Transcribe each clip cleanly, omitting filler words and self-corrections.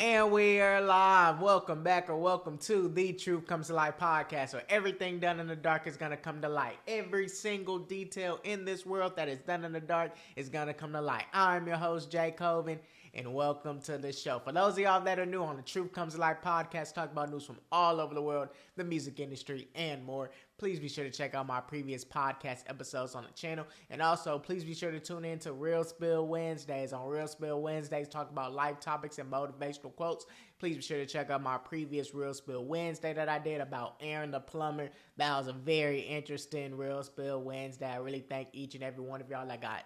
And we are live. Welcome back or welcome to the Truth Comes to Light podcast, where everything done in the dark is going to come to light. Every single detail in this world that is done in the dark is going to come to light. I'm your host, Jay Coven, and welcome to the show. For those of y'all that are new on the Truth Comes to Light podcast, talk about news from all over the world, the music industry, and more. Please be sure to check out my previous podcast episodes on the channel. And also, please be sure to tune in to Real Spill Wednesdays. On Real Spill Wednesdays, talk about life topics and motivational quotes. Please be sure to check out my previous Real Spill Wednesday that I did about Aaron the Plumber. That was a very interesting Real Spill Wednesday. I really thank each and every one of y'all that got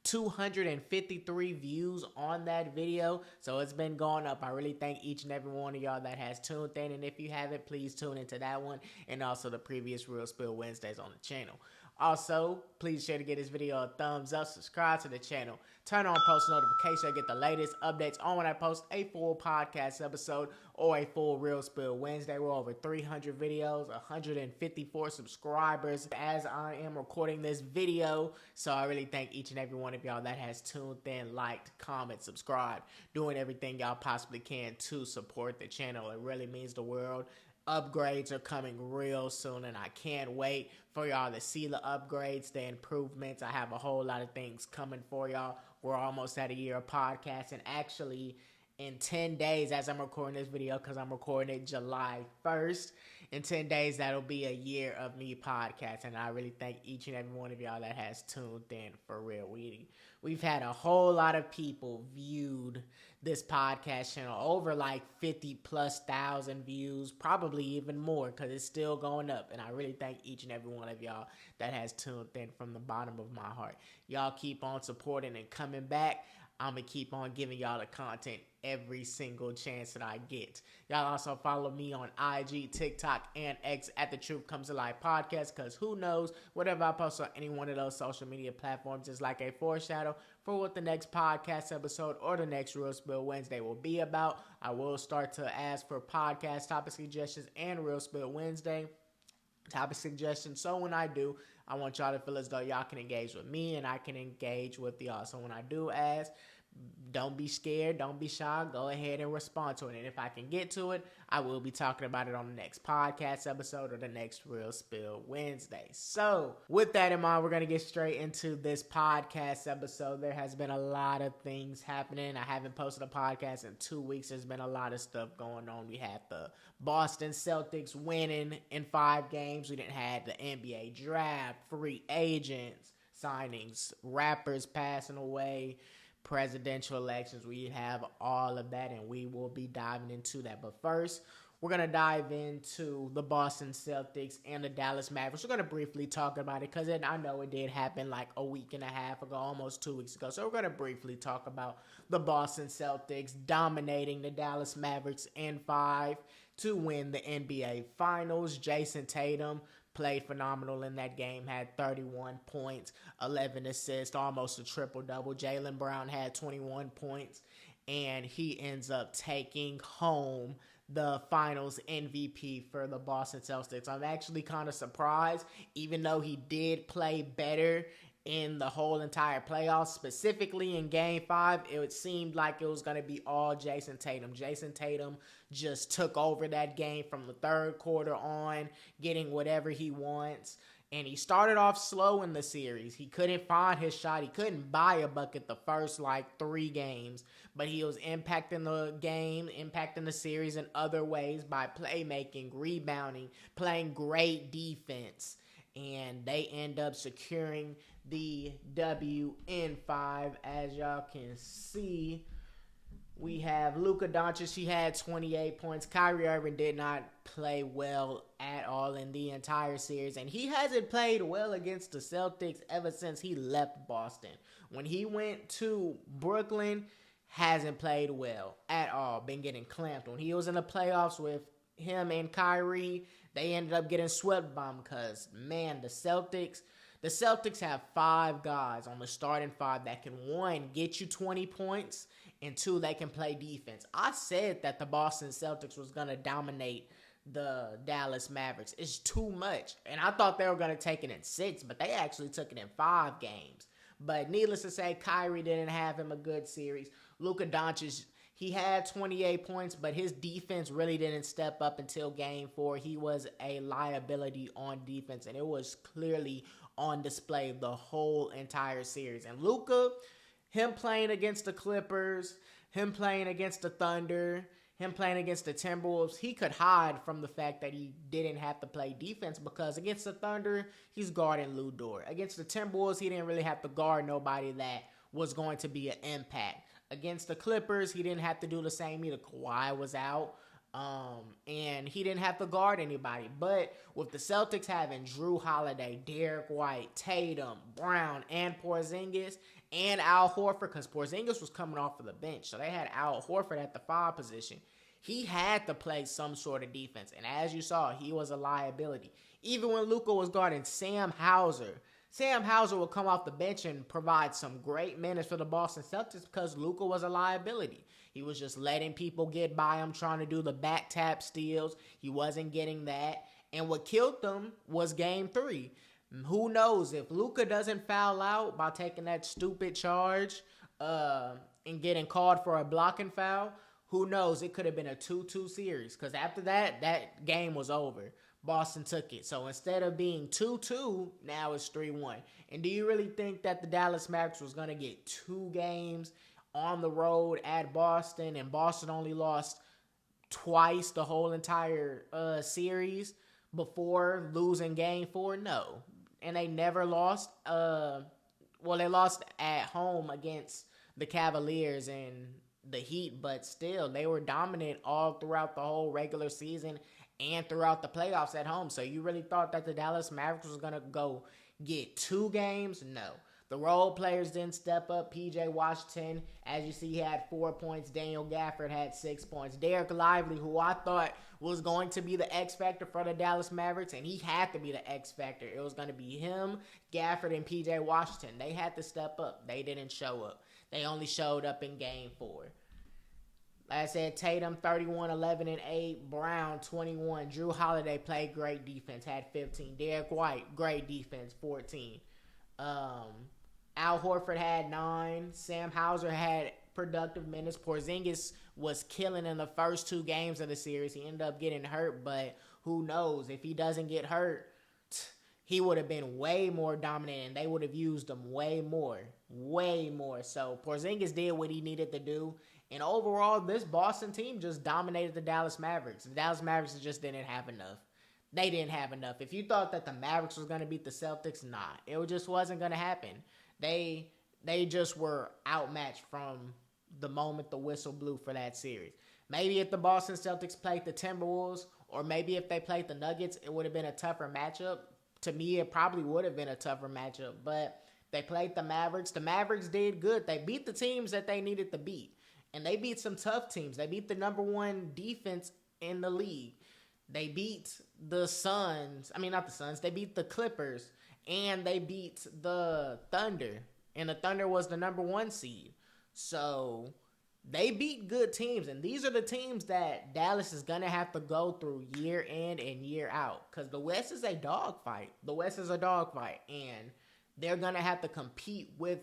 253 views on that video, so it's been going up. I really thank each and every one of y'all that has tuned in, and if you haven't, please tune into that one and also the previous Real Spill Wednesdays on the channel. Also, please share to get this video a thumbs up, subscribe to the channel, turn on post notifications to get the latest updates on when I post a full podcast episode or a full Real Spill Wednesday. We're over 300 videos, 154 subscribers as I am recording this video. So I really thank each and every one of y'all that has tuned in, liked, comment, subscribed, doing everything y'all possibly can to support the channel. It really means the world. Upgrades are coming real soon, and I can't wait for y'all to see the upgrades, the improvements. I have a whole lot of things coming for y'all. We're almost at a year of podcast, and actually in 10 days, as I'm recording this video, because I'm recording it July 1st, in 10 days, that'll be a year of me podcasting. I really thank each and every one of y'all that has tuned in for real. We've had a whole lot of people viewed this podcast channel, over like 50,000+ views, probably even more, because it's still going up. And I really thank each and every one of y'all that has tuned in from the bottom of my heart. Y'all keep on supporting and coming back. I'm going to keep on giving y'all the content every single chance that I get. Y'all also follow me on IG, TikTok, and X at The Truth Comes to Life podcast, because who knows, whatever I post on any one of those social media platforms is like a foreshadow for what the next podcast episode or the next Real Spill Wednesday will be about. I will start to ask for podcast topic suggestions and Real Spill Wednesday topic suggestions. So when I do, I want y'all to feel as though y'all can engage with me and I can engage with y'all. So when I do ask, don't be scared, don't be shy, go ahead and respond to it. And if I can get to it, I will be talking about it on the next podcast episode or the next Real Spill Wednesday. So with that in mind, we're going to get straight into this podcast episode. There has been a lot of things happening. I haven't posted a podcast in 2 weeks. There's been a lot of stuff going on. We had the Boston Celtics winning in 5 games. We didn't have the NBA draft, free agents, signings, rappers passing away, presidential elections. We have all of that, and we will be diving into that. But first, we're going to dive into the Boston Celtics and the Dallas Mavericks. We're going to briefly talk about it because I know it did happen like a week and a half ago, almost 2 weeks ago. So we're going to briefly talk about the Boston Celtics dominating the Dallas Mavericks in 5 to win the NBA Finals. Jason Tatum played phenomenal in that game, had 31 points, 11 assists, almost a triple-double. Jaylen Brown had 21 points, and he ends up taking home the Finals MVP for the Boston Celtics. I'm actually kind of surprised, even though he did play better in the whole entire playoffs, specifically in Game 5, it seemed like it was going to be all Jason Tatum. Jason Tatum just took over that game from the third quarter on, getting whatever he wants. And he started off slow in the series. He couldn't find his shot. He couldn't buy a bucket the first, 3 games. But he was impacting the game, impacting the series in other ways by playmaking, rebounding, playing great defense. And they end up securing the W in 5. As y'all can see, we have Luka Doncic. He had 28 points. Kyrie Irving did not play well at all in the entire series. And he hasn't played well against the Celtics ever since he left Boston. When he went to Brooklyn, hasn't played well at all. Been getting clamped. When he was in the playoffs with him and Kyrie, they ended up getting swept by him because, man, the Celtics have 5 guys on the starting 5 that can, 1, get you 20 points, and 2, they can play defense. I said that the Boston Celtics was going to dominate the Dallas Mavericks. It's too much. And I thought they were going to take it in 6, but they actually took it in 5 games. But needless to say, Kyrie didn't have him a good series. Luka Doncic, He had 28 points, but his defense really didn't step up until game 4. He was a liability on defense, and it was clearly on display the whole entire series. And Luka, him playing against the Clippers, him playing against the Thunder, him playing against the Timberwolves, he could hide from the fact that he didn't have to play defense, because against the Thunder, he's guarding Lou Dort. Against the Timberwolves, he didn't really have to guard nobody that was going to be an impact. Against the Clippers, he didn't have to do the same either. Kawhi was out, and he didn't have to guard anybody. But with the Celtics having Drew Holiday, Derek White, Tatum, Brown, and Porzingis, and Al Horford, because Porzingis was coming off of the bench, so they had Al Horford at the 5 position. He had to play some sort of defense, and as you saw, he was a liability. Even when Luka was guarding Sam Hauser would come off the bench and provide some great minutes for the Boston Celtics because Luka was a liability. He was just letting people get by him, trying to do the back tap steals. He wasn't getting that. And what killed them was game 3. Who knows, if Luka doesn't foul out by taking that stupid charge and getting called for a blocking foul, who knows, it could have been a 2-2 series, because after that, that game was over. Boston took it. So instead of being 2-2, now it's 3-1. And do you really think that the Dallas Mavericks was going to get 2 games on the road at Boston, and Boston only lost twice the whole entire series before losing game 4? No. And they never lost. They lost at home against the Cavaliers and the Heat, but still, they were dominant all throughout the whole regular season and throughout the playoffs at home. So you really thought that the Dallas Mavericks was going to go get 2 games? No. The role players didn't step up. P.J. Washington, as you see, he had 4 points. Daniel Gafford had 6 points. Derek Lively, who I thought was going to be the X factor for the Dallas Mavericks, and he had to be the X factor. It was going to be him, Gafford, and P.J. Washington. They had to step up. They didn't show up. They only showed up in game 4. Like I said, Tatum, 31, 11, and 8. Brown, 21. Drew Holiday played great defense, had 15. Derek White, great defense, 14. Al Horford had 9. Sam Hauser had productive minutes. Porzingis was killing in the first 2 games of the series. He ended up getting hurt, but who knows? If he doesn't get hurt, he would have been way more dominant, and they would have used him way more. So Porzingis did what he needed to do. And overall, this Boston team just dominated the Dallas Mavericks. The Dallas Mavericks just didn't have enough. They didn't have enough. If you thought that the Mavericks was going to beat the Celtics, nah. It just wasn't going to happen. They just were outmatched from the moment the whistle blew for that series. Maybe if the Boston Celtics played the Timberwolves, or maybe if they played the Nuggets, it would have been a tougher matchup. To me, it probably would have been a tougher matchup. But they played the Mavericks. The Mavericks did good. They beat the teams that they needed to beat. And they beat some tough teams. They beat the number 1 defense in the league. They beat the Suns. I mean, not the Suns. They beat the Clippers. And they beat the Thunder. And the Thunder was the number 1 seed. So they beat good teams. And these are the teams that Dallas is going to have to go through year in and year out. Because the West is a dogfight. And they're going to have to compete with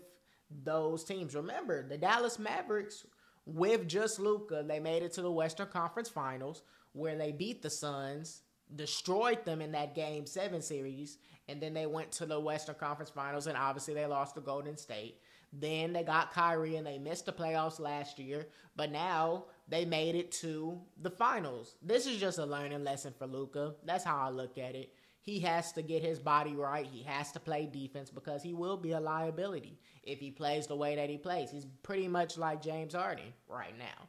those teams. Remember, the Dallas Mavericks, with just Luka, they made it to the Western Conference Finals, where they beat the Suns, destroyed them in that Game 7 series, and then they went to the Western Conference Finals, and obviously they lost to Golden State. Then they got Kyrie, and they missed the playoffs last year, but now they made it to the finals. This is just a learning lesson for Luka. That's how I look at it. He has to get his body right. He has to play defense, because he will be a liability if he plays the way that he plays. He's pretty much like James Harden right now.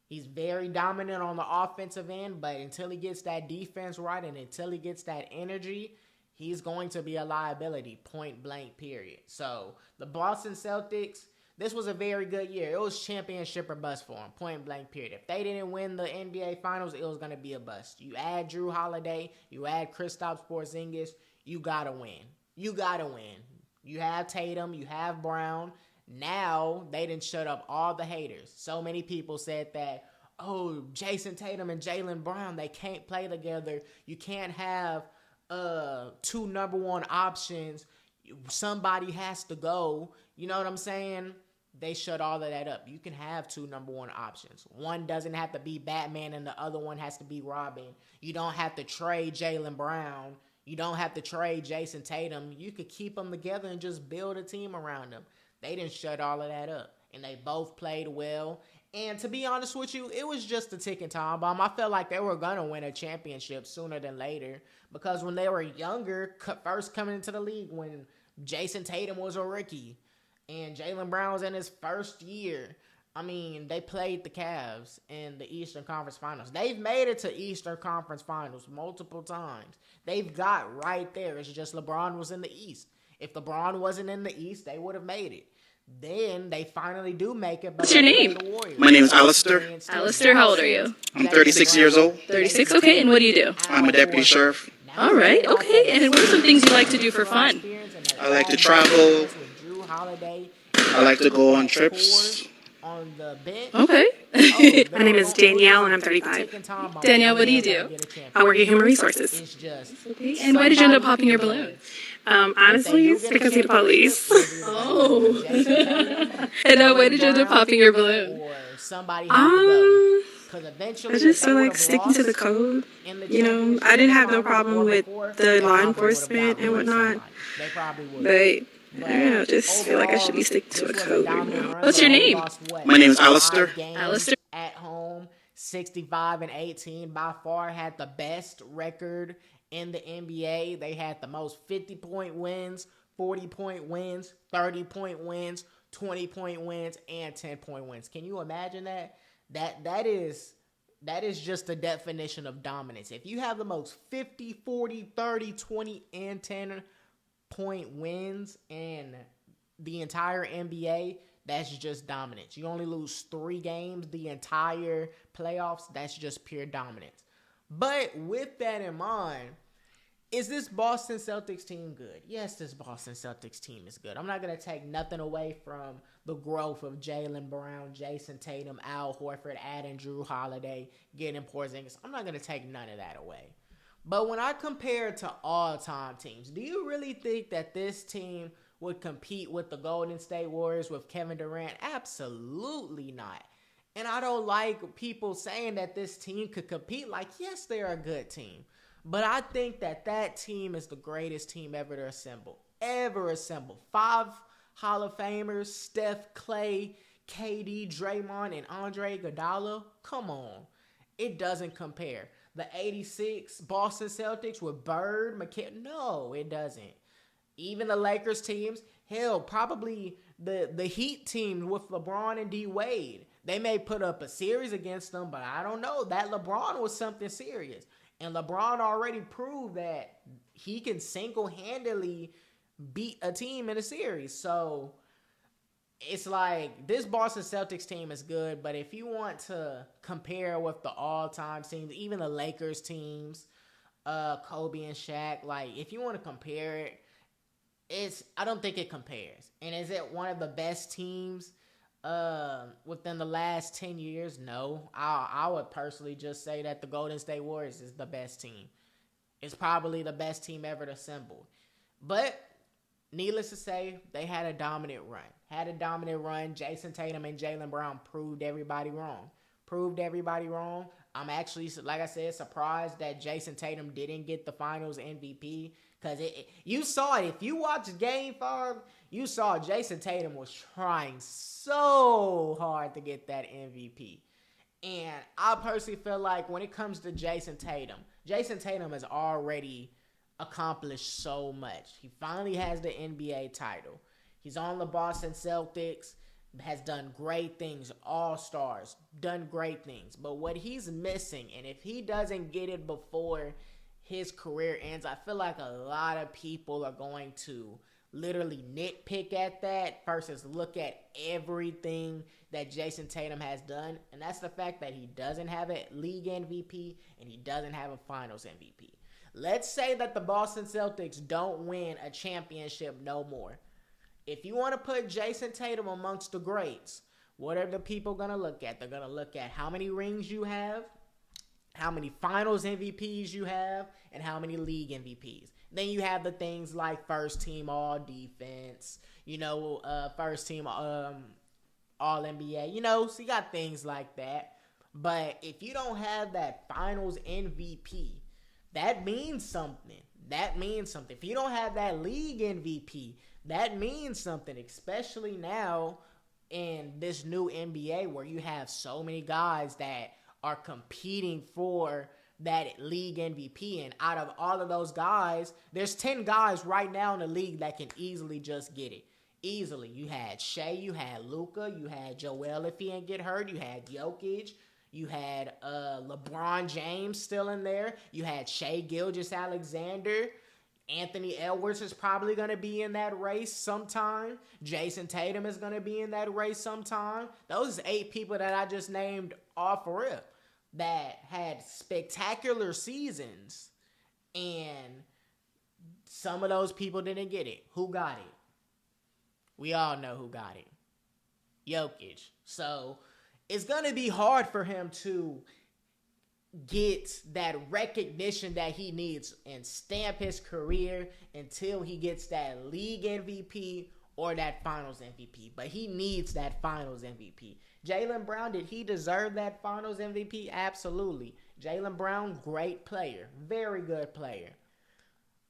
He's very dominant on the offensive end, but until he gets that defense right and until he gets that energy, he's going to be a liability, point blank, period. So the Boston Celtics, this was a very good year. It was championship or bust for them, point blank, period. If they didn't win the NBA Finals, it was going to be a bust. You add Drew Holiday, you add Kristaps Porzingis, you got to win. You have Tatum, you have Brown. Now, they didn't shut up all the haters. So many people said that, oh, Jason Tatum and Jaylen Brown, they can't play together. You can't have 2 number 1 options. Somebody has to go. You know what I'm saying? they shut all of that up. You can have two number one options. One doesn't have to be Batman and the other one has to be Robin. You don't have to trade Jaylen Brown. You don't have to trade Jason Tatum. You could keep them together and just build a team around them. They didn't shut all of that up. And they both played well. And to be honest with you, it was just a ticking time bomb. I felt like they were going to win a championship sooner than later. Because when they were younger, first coming into the league, when Jason Tatum was a rookie, and Jaylen Brown was in his first year. I mean, they played the Cavs in the Eastern Conference Finals. They've made it to Eastern Conference Finals multiple times. They've got right there. It's just LeBron was in the East. If LeBron wasn't in the East, they would have made it. Then they finally do make it. What's your name? My name is Alistair. Alistair, how old are you? I'm 36 years old. 36, okay, and what do you do? I'm a deputy sheriff. All right, okay, and what are some things you like to do for fun? I like to travel. I like to go on trips. Okay. My name is Danielle, and I'm 35. Danielle, what do you do? I work at Human Resources. Okay, and why did you end up popping your balloon? Honestly, it's because of the police. Oh. And why did you end up popping your balloon? I just feel like sticking to the code. You know, I didn't have no problem with the law enforcement and whatnot, but I just feel like I should be sticking to a code. You know? What's your name? My name is Alistair. Alistair. At home, 65-18, by far had the best record in the NBA. They had the most 50-point wins, 40-point wins, 30-point wins, 20-point wins, and 10-point wins. Can you imagine that? That is just the definition of dominance. If you have the most 50, 40, 30, 20, and 10-point wins in the entire NBA, that's just dominance. You only lose 3 games the entire playoffs. That's just pure dominance. But with that in mind, is this Boston Celtics team good? Yes, this Boston Celtics team is good. I'm not going to take nothing away from the growth of Jaylen Brown, Jason Tatum, Al Horford, adding Drew Holiday, getting Porzingis. I'm not going to take none of that away. But when I compare it to all-time teams, do you really think that this team would compete with the Golden State Warriors with Kevin Durant? Absolutely not. And I don't like people saying that this team could compete. Like, yes, they're a good team. But I think that team is the greatest team ever to assemble. Ever assemble. 5 Hall of Famers, Steph, KLAY, KD, Draymond, and Andre Iguodala. Come on. It doesn't compare. The 86 Boston Celtics with Bird, McKinnon. No, it doesn't. Even the Lakers teams. Hell, probably the Heat team with LeBron and D. Wade. They may put up a series against them, but I don't know. That LeBron was something serious. And LeBron already proved that he can single-handedly beat a team in a series. So it's like this Boston Celtics team is good, but if you want to compare with the all-time teams, even the Lakers teams, Kobe and Shaq, like if you want to compare it, I don't think it compares. And is it one of the best teams within the last 10 years? No. I would personally just say that the Golden State Warriors is the best team. It's probably the best team ever assembled. But needless to say, they had a dominant run. Jason Tatum and Jaylen Brown proved everybody wrong. I'm actually, like I said, surprised that Jason Tatum didn't get the Finals MVP. Because you saw it. If you watched Game 5, you saw Jason Tatum was trying so hard to get that MVP. And I personally feel like when it comes to Jason Tatum has already accomplished so much. He finally has the NBA title. He's on the Boston Celtics, has done great things, all-stars, done great things. But what he's missing, and if he doesn't get it before his career ends, I feel like a lot of people are going to literally nitpick at that versus look at everything that Jason Tatum has done. And that's the fact that he doesn't have a league MVP and he doesn't have a finals MVP. Let's say that the Boston Celtics don't win a championship no more. If you want to put Jason Tatum amongst the greats, what are the people going to look at? They're going to look at how many rings you have, how many finals MVPs you have, and how many league MVPs. Then you have the things like first team all defense, first team All NBA. So you got things like that. But if you don't have that finals MVP, that means something. If you don't have that league MVP, that means something, especially now in this new NBA where you have so many guys that are competing for that league MVP. And out of all of those guys, there's 10 guys right now in the league that can easily just get it. Easily. You had Shea, you had Luka, you had Joel if he didn't get hurt, you had Jokic, you had LeBron James still in there, you had Shea Gilgeous-Alexander, Anthony Edwards is probably going to be in that race sometime, Jason Tatum is going to be in that race sometime. Those 8 people that I just named off rip that had spectacular seasons, and some of those people didn't get it. Who got it? We all know who got it. Jokic. So it's going to be hard for him to get that recognition that he needs and stamp his career until he gets that league MVP or that finals MVP. But he needs that finals MVP. Jaylen Brown, did he deserve that finals MVP? Absolutely. Jaylen Brown, great player. Very good player.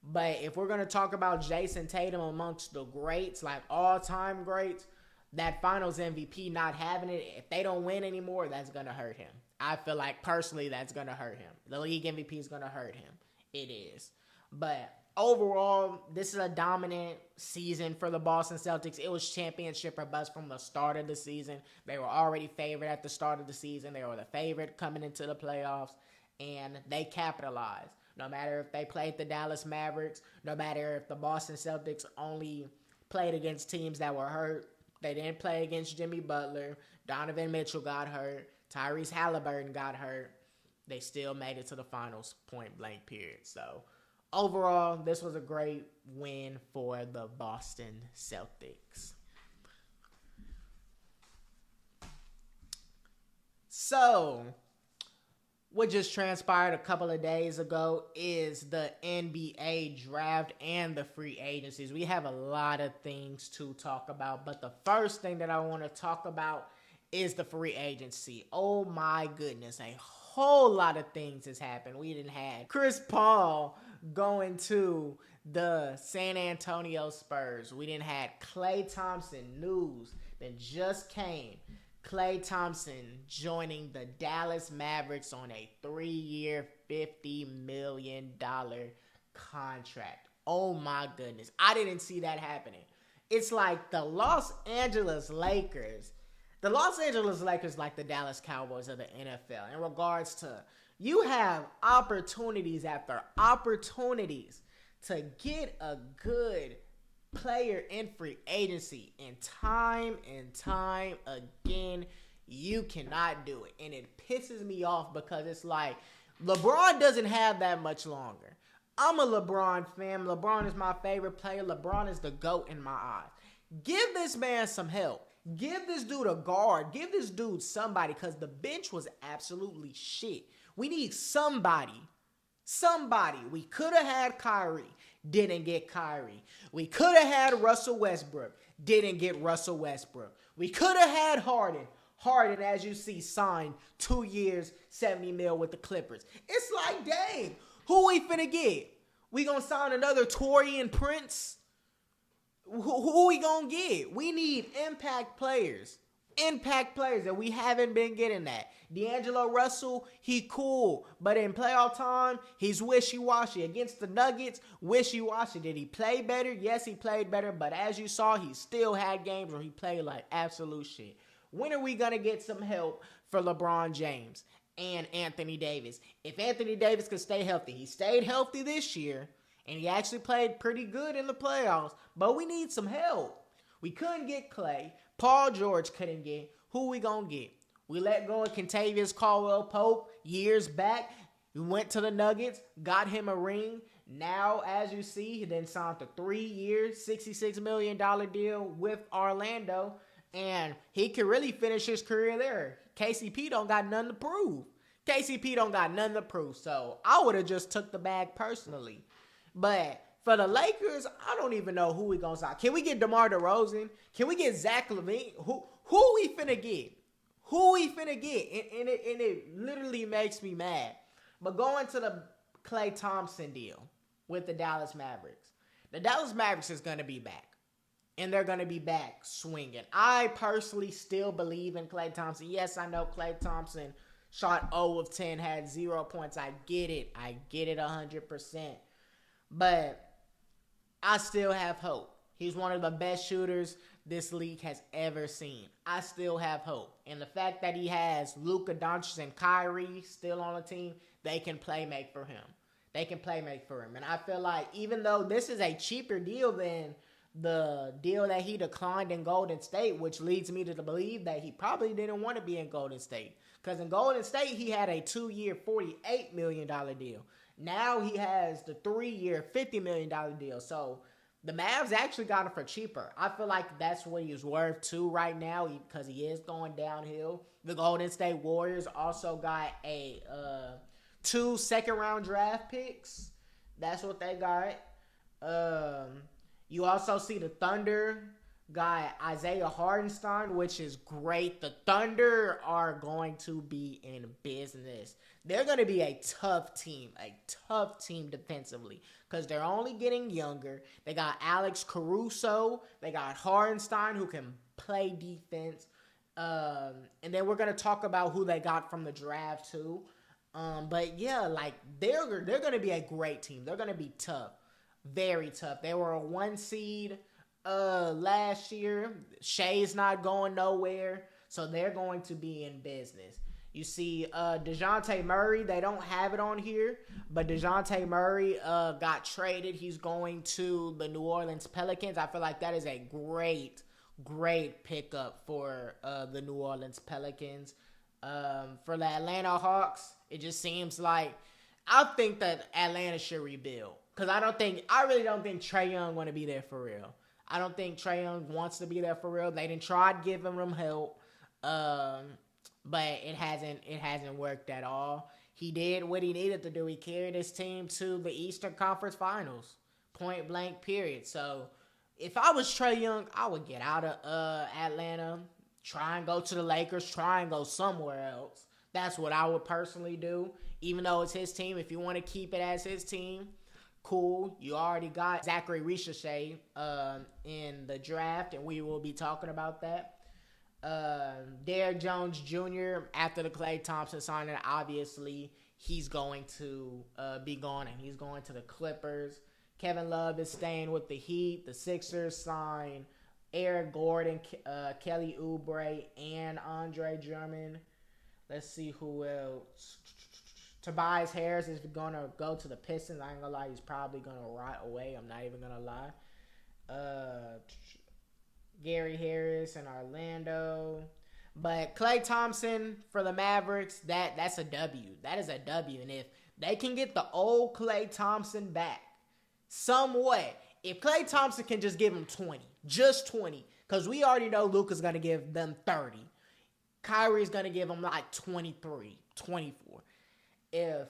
But if we're going to talk about Jason Tatum amongst the greats, like all-time greats, that finals MVP not having it, if they don't win anymore, that's going to hurt him. I feel like personally that's going to hurt him. The league MVP is going to hurt him. It is. But overall, this is a dominant season for the Boston Celtics. It was championship or bust from the start of the season. They were already favored at the start of the season. They were the favorite coming into the playoffs, and they capitalized. No matter if they played the Dallas Mavericks, no matter if the Boston Celtics only played against teams that were hurt, they didn't play against Jimmy Butler, Donovan Mitchell got hurt, Tyrese Halliburton got hurt, they still made it to the finals, point blank period. So overall, this was a great win for the Boston Celtics. So what just transpired a couple of days ago is the NBA draft and the free agencies. We have a lot of things to talk about, but the first thing that I want to talk about is the free agency. Oh my goodness, a whole lot of things has happened. We didn't have Chris Paul going to the San Antonio Spurs. We didn't have Klay Thompson news that just came. Klay Thompson joining the Dallas Mavericks on a 3-year, $50 million contract. Oh my goodness. I didn't see that happening. It's like the Los Angeles Lakers like the Dallas Cowboys of the NFL in regards to you have opportunities after opportunities to get a good player in free agency, and time again you cannot do it, and it pisses me off because it's like LeBron doesn't have that much longer. I'm a LeBron fan. LeBron is my favorite player. LeBron is the GOAT in my eyes. Give this man some help. Give this dude a guard. Give this dude somebody, because the bench was absolutely shit. We need somebody. We could have had Kyrie. Didn't get Kyrie. We could have had Russell Westbrook. Didn't get Russell Westbrook. We could have had Harden. Harden, as you see, signed 2 years, $70 million with the Clippers. It's like, dang, who we finna get? We gonna sign another Taurean Prince? Who we gonna get? We need impact players. And we haven't been getting that. D'Angelo Russell, he cool, but in playoff time, he's wishy-washy. Against the Nuggets, wishy-washy. Did he play better? Yes, he played better, but as you saw, he still had games where he played like absolute shit. When are we gonna get some help for LeBron James and Anthony Davis? If Anthony Davis could stay healthy, he stayed healthy this year, and he actually played pretty good in the playoffs, but we need some help. We couldn't get Klay. Paul George couldn't get. Who we gonna get? We let go of Kentavious Caldwell-Pope years back. We went to the Nuggets, got him a ring. Now, as you see, he then signed a 3-year, $66 million deal with Orlando, and he can really finish his career there. KCP don't got nothing to prove. So I would have just took the bag personally. But for the Lakers, I don't even know who we gonna sign. Can we get DeMar DeRozan? Can we get Zach LaVine? Who we finna get? Who we finna get? And it literally makes me mad. But going to the Klay Thompson deal with the Dallas Mavericks. The Dallas Mavericks is going to be back. And they're going to be back swinging. I personally still believe in Klay Thompson. Yes, I know Klay Thompson shot 0 of 10, had 0 points. I get it 100%. But I still have hope. He's one of the best shooters this league has ever seen. I still have hope. And the fact that he has Luka Doncic and Kyrie still on the team, they can play make for him. And I feel like even though this is a cheaper deal than the deal that he declined in Golden State, which leads me to believe that he probably didn't want to be in Golden State. Because in Golden State, he had a 2-year, $48 million deal. Now he has the 3-year, $50 million deal. So the Mavs actually got him for cheaper. I feel like that's what he's worth too right now because he is going downhill. The Golden State Warriors also got a 2 second-round draft picks. That's what they got. You also see the Thunder got Isaiah Hartenstein, which is great. The Thunder are going to be in business. They're going to be a tough team defensively because they're only getting younger. They got Alex Caruso. They got Hartenstein who can play defense. And then we're going to talk about who they got from the draft too. But yeah, like they're going to be a great team. They're going to be tough. Very tough. They were a 1 seed last year. Shea's not going nowhere. So they're going to be in business. You see DeJounte Murray, they don't have it on here, but DeJounte Murray got traded. He's going to the New Orleans Pelicans. I feel like that is a great pickup for the New Orleans Pelicans. For the Atlanta Hawks, it just seems like I think that Atlanta should rebuild. Because I really don't think Trae Young want to be there for real. I don't think Trae Young wants to be there for real. They didn't try giving him help. But it hasn't worked at all. He did what he needed to do. He carried his team to the Eastern Conference Finals. Point blank period. So if I was Trae Young, I would get out of Atlanta. Try and go to the Lakers. Try and go somewhere else. That's what I would personally do. Even though it's his team. If you want to keep it as his team, cool. You already got Zachary Ricochet in the draft, and we will be talking about that. Derrick Jones Jr., after the Klay Thompson signing, obviously he's going to be gone, and he's going to the Clippers. Kevin Love is staying with the Heat. The Sixers sign Eric Gordon, Kelly Oubre, and Andre Drummond. Let's see who else. Tobias Harris is going to go to the Pistons. I ain't going to lie. He's probably going to rot away. I'm not even going to lie. Gary Harris in Orlando. But Klay Thompson for the Mavericks, that's a W. That is a W. And if they can get the old Klay Thompson back somewhat, if Klay Thompson can just give them 20, just 20, because we already know Luka's going to give them 30. Kyrie's going to give them like 23, 24. If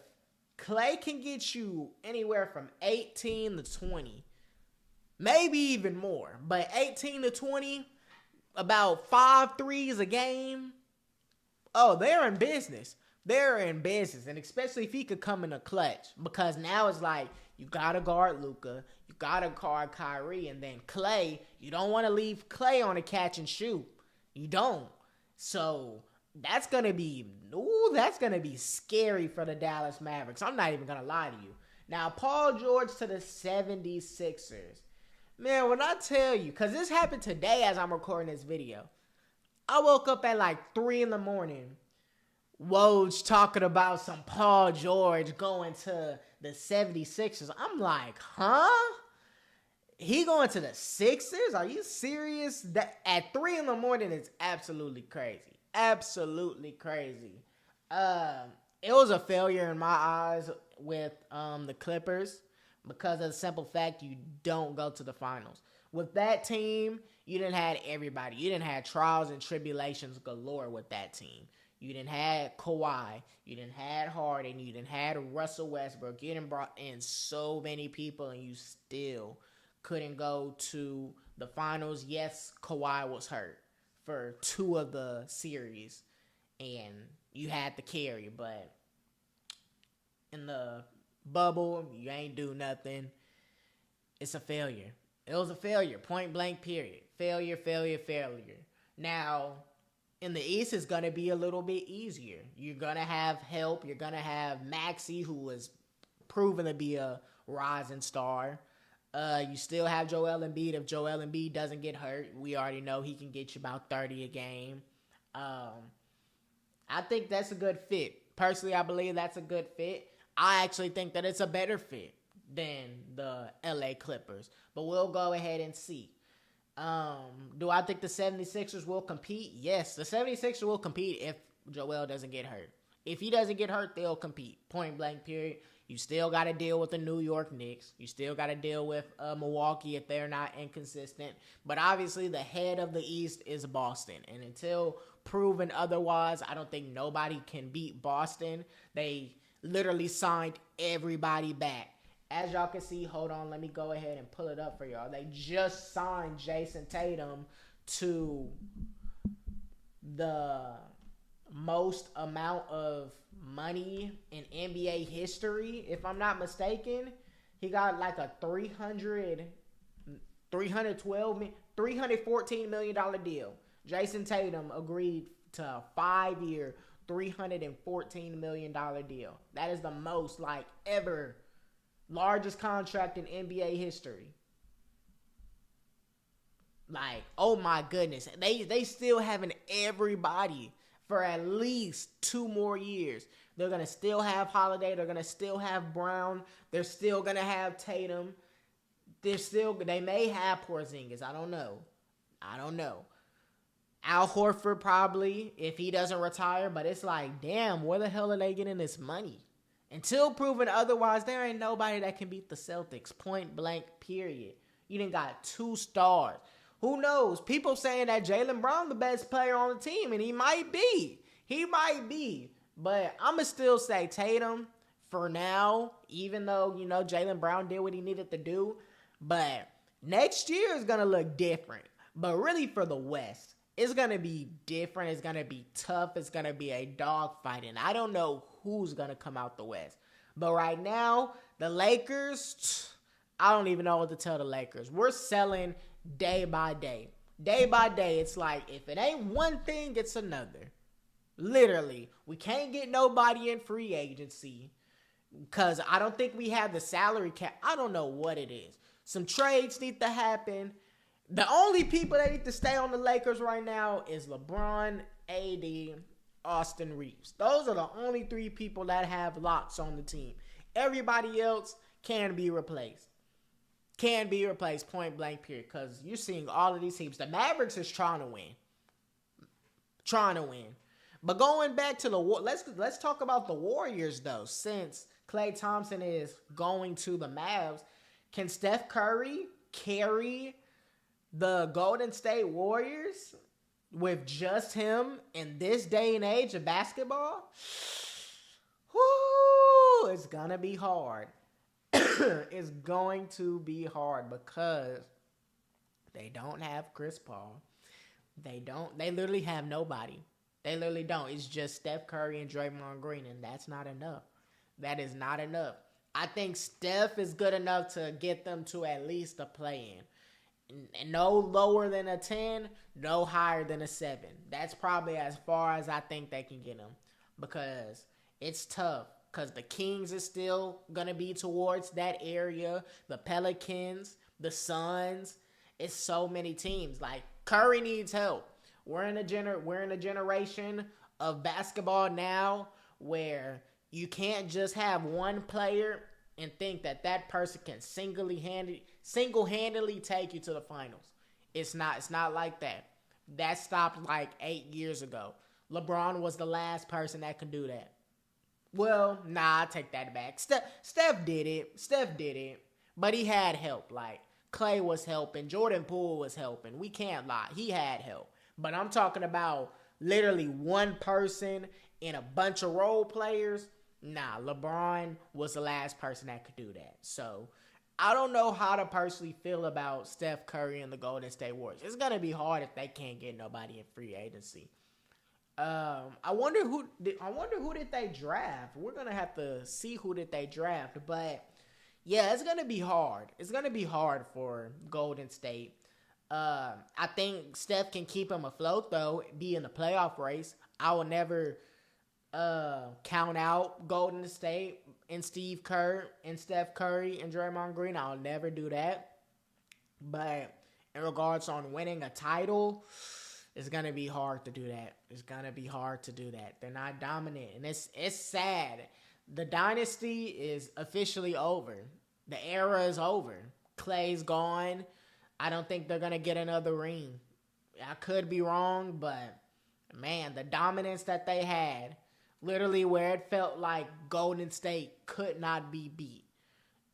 Klay can get you anywhere from 18 to 20, maybe even more, but 18 to 20, about 5 threes a game, oh, they're in business. They're in business, and especially if he could come in a clutch, because now it's like you got to guard Luka, you got to guard Kyrie, and then Klay, you don't want to leave Klay on a catch and shoot. You don't. So that's going to be scary for the Dallas Mavericks. I'm not even going to lie to you. Now, Paul George to the 76ers. Man, when I tell you, because this happened today as I'm recording this video. I woke up at like 3 in the morning. Woj talking about some Paul George going to the 76ers. I'm like, huh? He going to the Sixers? Are you serious? That at 3 in the morning is absolutely crazy. Absolutely crazy. It was a failure in my eyes with the Clippers because of the simple fact you don't go to the finals. With that team, you didn't have everybody. You didn't have trials and tribulations galore with that team. You didn't have Kawhi. You didn't have Harden. You didn't have Russell Westbrook. You didn't brought in so many people, and you still couldn't go to the finals. Yes, Kawhi was hurt for 2 of the series, and you had to carry. But in the bubble, you ain't do nothing. It's a failure. It was a failure. Point blank. Period. Failure. Now, in the East, it's gonna be a little bit easier. You're gonna have help. You're gonna have Maxey, who was proven to be a rising star. You still have Joel Embiid. If Joel Embiid doesn't get hurt, we already know he can get you about 30 a game. I think that's a good fit. Personally, I believe that's a good fit. I actually think that it's a better fit than the LA Clippers. But we'll go ahead and see. Do I think the 76ers will compete? Yes, the 76ers will compete if Joel doesn't get hurt. If he doesn't get hurt, they'll compete. Point blank, period. You still got to deal with the New York Knicks. You still got to deal with Milwaukee if they're not inconsistent. But obviously, the head of the East is Boston. And until proven otherwise, I don't think nobody can beat Boston. They literally signed everybody back. As y'all can see, hold on, let me go ahead and pull it up for y'all. They just signed Jason Tatum to the most amount of money in NBA history, if I'm not mistaken. He got like a $314 million deal. Jason Tatum agreed to a 5-year, $314 million deal. That is the most like ever. Largest contract in NBA history. Like, oh my goodness. They still having everybody for at least 2 more years. They're going to still have Holiday. They're going to still have Brown. They're still going to have Tatum. They may have Porzingis. I don't know. Al Horford probably, if he doesn't retire. But it's like, damn, where the hell are they getting this money? Until proven otherwise, there ain't nobody that can beat the Celtics. Point blank, period. You done got 2 stars. Who knows? People saying that Jaylen Brown the best player on the team, and he might be. But I'ma still say Tatum for now, even though, Jaylen Brown did what he needed to do. But next year is going to look different. But really for the West, it's going to be different. It's going to be tough. It's going to be a dogfight. And I don't know who's going to come out the West. But right now, the Lakers, I don't even know what to tell the Lakers. We're selling day by day. Day by day, it's like, if it ain't one thing, it's another. Literally. We can't get nobody in free agency because I don't think we have the salary cap. I don't know what it is. Some trades need to happen. The only people that need to stay on the Lakers right now is LeBron, AD, Austin Reeves. Those are the only 3 people that have locks on the team. Everybody else can be replaced. Point blank, period. Because you're seeing all of these teams. The Mavericks is trying to win. But going back to let's talk about the Warriors, though. Since Klay Thompson is going to the Mavs, can Steph Curry carry the Golden State Warriors with just him in this day and age of basketball? Whoo, it's gonna be hard. It's going to be hard because they don't have Chris Paul. They literally have nobody. They literally don't. It's just Steph Curry and Draymond Green, and that's not enough. That is not enough. I think Steph is good enough to get them to at least a play-in. And no lower than a 10, no higher than a 7. That's probably as far as I think they can get them. Because it's tough. Because the Kings is still going to be towards that area. The Pelicans, the Suns. It's so many teams. Like, Curry needs help. We're in a generation of basketball now where you can't just have one player and think that person can single-handedly take you to the finals. It's not like that. That stopped like 8 years ago. LeBron was the last person that could do that. Well, I take that back. Steph did it. But he had help. Like, Klay was helping. Jordan Poole was helping. We can't lie. He had help. But I'm talking about literally one person and a bunch of role players. LeBron was the last person that could do that. So, I don't know how to personally feel about Steph Curry and the Golden State Warriors. It's gonna be hard if they can't get nobody in free agency. I wonder who did they draft. We're gonna have to see who did they draft, but yeah, it's gonna be hard. It's gonna be hard for Golden State. I think Steph can keep him afloat though, be in the playoff race. I will never count out Golden State and Steve Kerr and Steph Curry and Draymond Green. I'll never do that. But in regards on winning a title, it's gonna be hard to do that. It's gonna be hard to do that. They're not dominant, and it's sad. The dynasty is officially over. The era is over. Klay's gone. I don't think they're gonna get another ring. I could be wrong, but man, the dominance that they had, literally where it felt like Golden State could not be beat.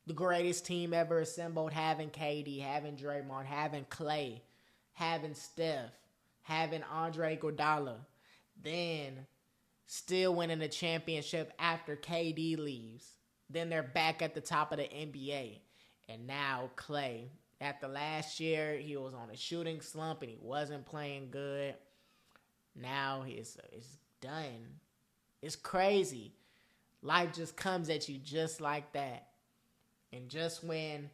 The greatest team ever assembled, having KD, having Draymond, having KLAY, having Steph, having Andre Iguodala, then still winning the championship after KD leaves. Then they're back at the top of the NBA. And now KLAY, after last year, he was on a shooting slump and he wasn't playing good. Now it's done. It's crazy. Life just comes at you just like that. And just when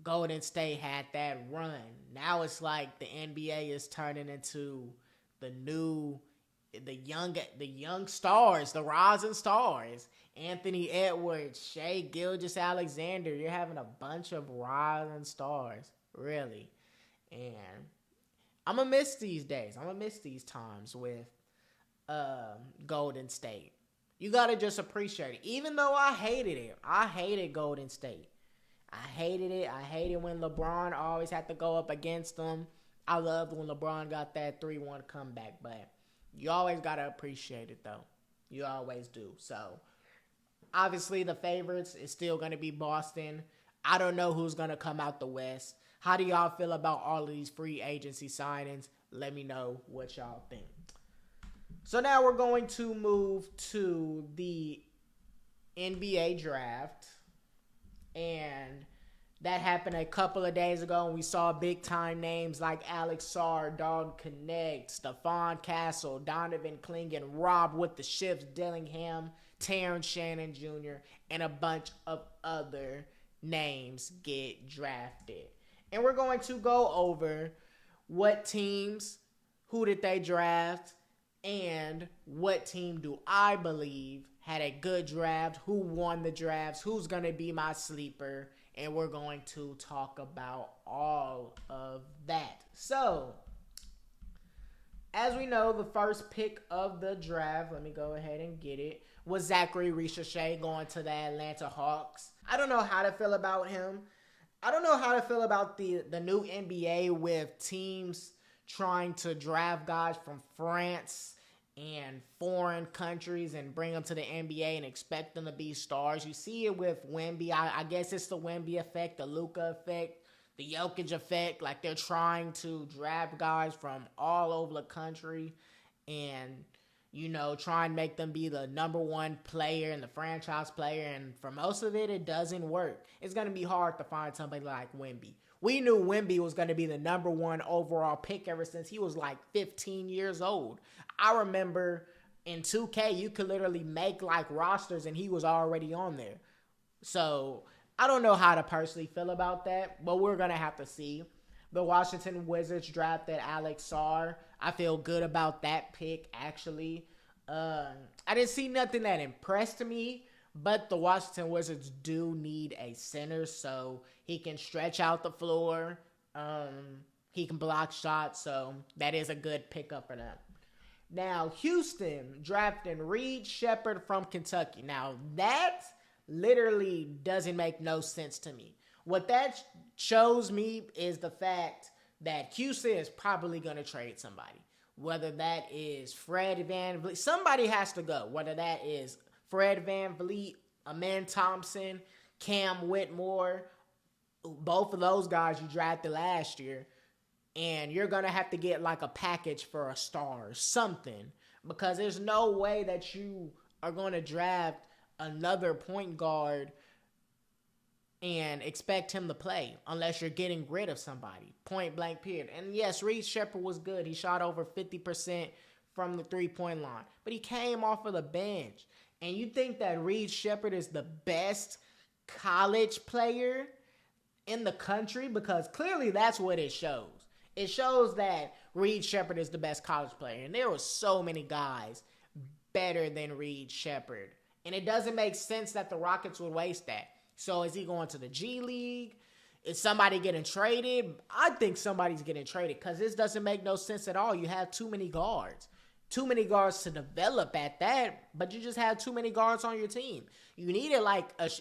Golden State had that run, now it's like the NBA is turning into the young stars, the rising stars. Anthony Edwards, Shai Gilgeous-Alexander. You're having a bunch of rising stars, really. And I'm going to miss these days. I'm going to miss these times with Golden State. You got to just appreciate it. Even though I hated it. I hated Golden State. I hated it. I hated when LeBron always had to go up against them. I loved when LeBron got that 3-1 comeback. But you always got to appreciate it, though. You always do. So, obviously, the favorites is still going to be Boston. I don't know who's going to come out the West. How do y'all feel about all of these free agency signings? Let me know what y'all think. So now we're going to move to the NBA draft. And that happened a couple of days ago. And we saw big-time names like Alex Sarr, Dalton Connect, Stephon Castle, Donovan Clingan, Rob with the Ships, Dillingham, Terrence Shannon Jr., and a bunch of other names get drafted. And we're going to go over what teams, who did they draft, and what team do I believe had a good draft, who won the drafts, who's going to be my sleeper, and we're going to talk about all of that. So, as we know, the first pick of the draft, let me go ahead and get it, was Zachary Ricochet going to the Atlanta Hawks. I don't know how to feel about him. I don't know how to feel about the new NBA with teams trying to draft guys from France and foreign countries and bring them to the NBA and expect them to be stars. You see it with Wemby. I guess it's the Wemby effect, the Luka effect, the Jokic effect. Like, they're trying to draft guys from all over the country and, you know, try and make them be the number one player and the franchise player. And for most of it, it doesn't work. It's going to be hard to find somebody like Wemby. We knew Wemby was going to be the number one overall pick ever since he was like 15 years old. I remember in 2K, you could literally make like rosters and he was already on there. So I don't know how to personally feel about that, but we're going to have to see. The Washington Wizards drafted Alex Sarr. I feel good about that pick, actually. I didn't see nothing that impressed me, but the Washington Wizards do need a center, so he can stretch out the floor. He can block shots, so that is a good pickup for them. Now, Houston drafting Reed Shepherd from Kentucky. Now, that literally doesn't make no sense to me. What that shows me is the fact that Houston is probably going to trade somebody. Whether that is Fred VanVleet. Somebody has to go. Whether that is Fred VanVleet, Amen Thompson, Cam Whitmore. Both of those guys you drafted last year. And you're going to have to get like a package for a star or something. Because there's no way that you are going to draft another point guard and expect him to play unless you're getting rid of somebody. Point blank period. And yes, Reed Sheppard was good. He shot over 50% from the three-point line. But he came off of the bench. And you think that Reed Sheppard is the best college player in the country? Because clearly that's what it shows. It shows that Reed Sheppard is the best college player. And there were so many guys better than Reed Sheppard. And it doesn't make sense that the Rockets would waste that. So is he going to the G League? Is somebody getting traded? I think somebody's getting traded because this doesn't make no sense at all. You have too many guards. Too many guards to develop at that, but you just have too many guards on your team. You needed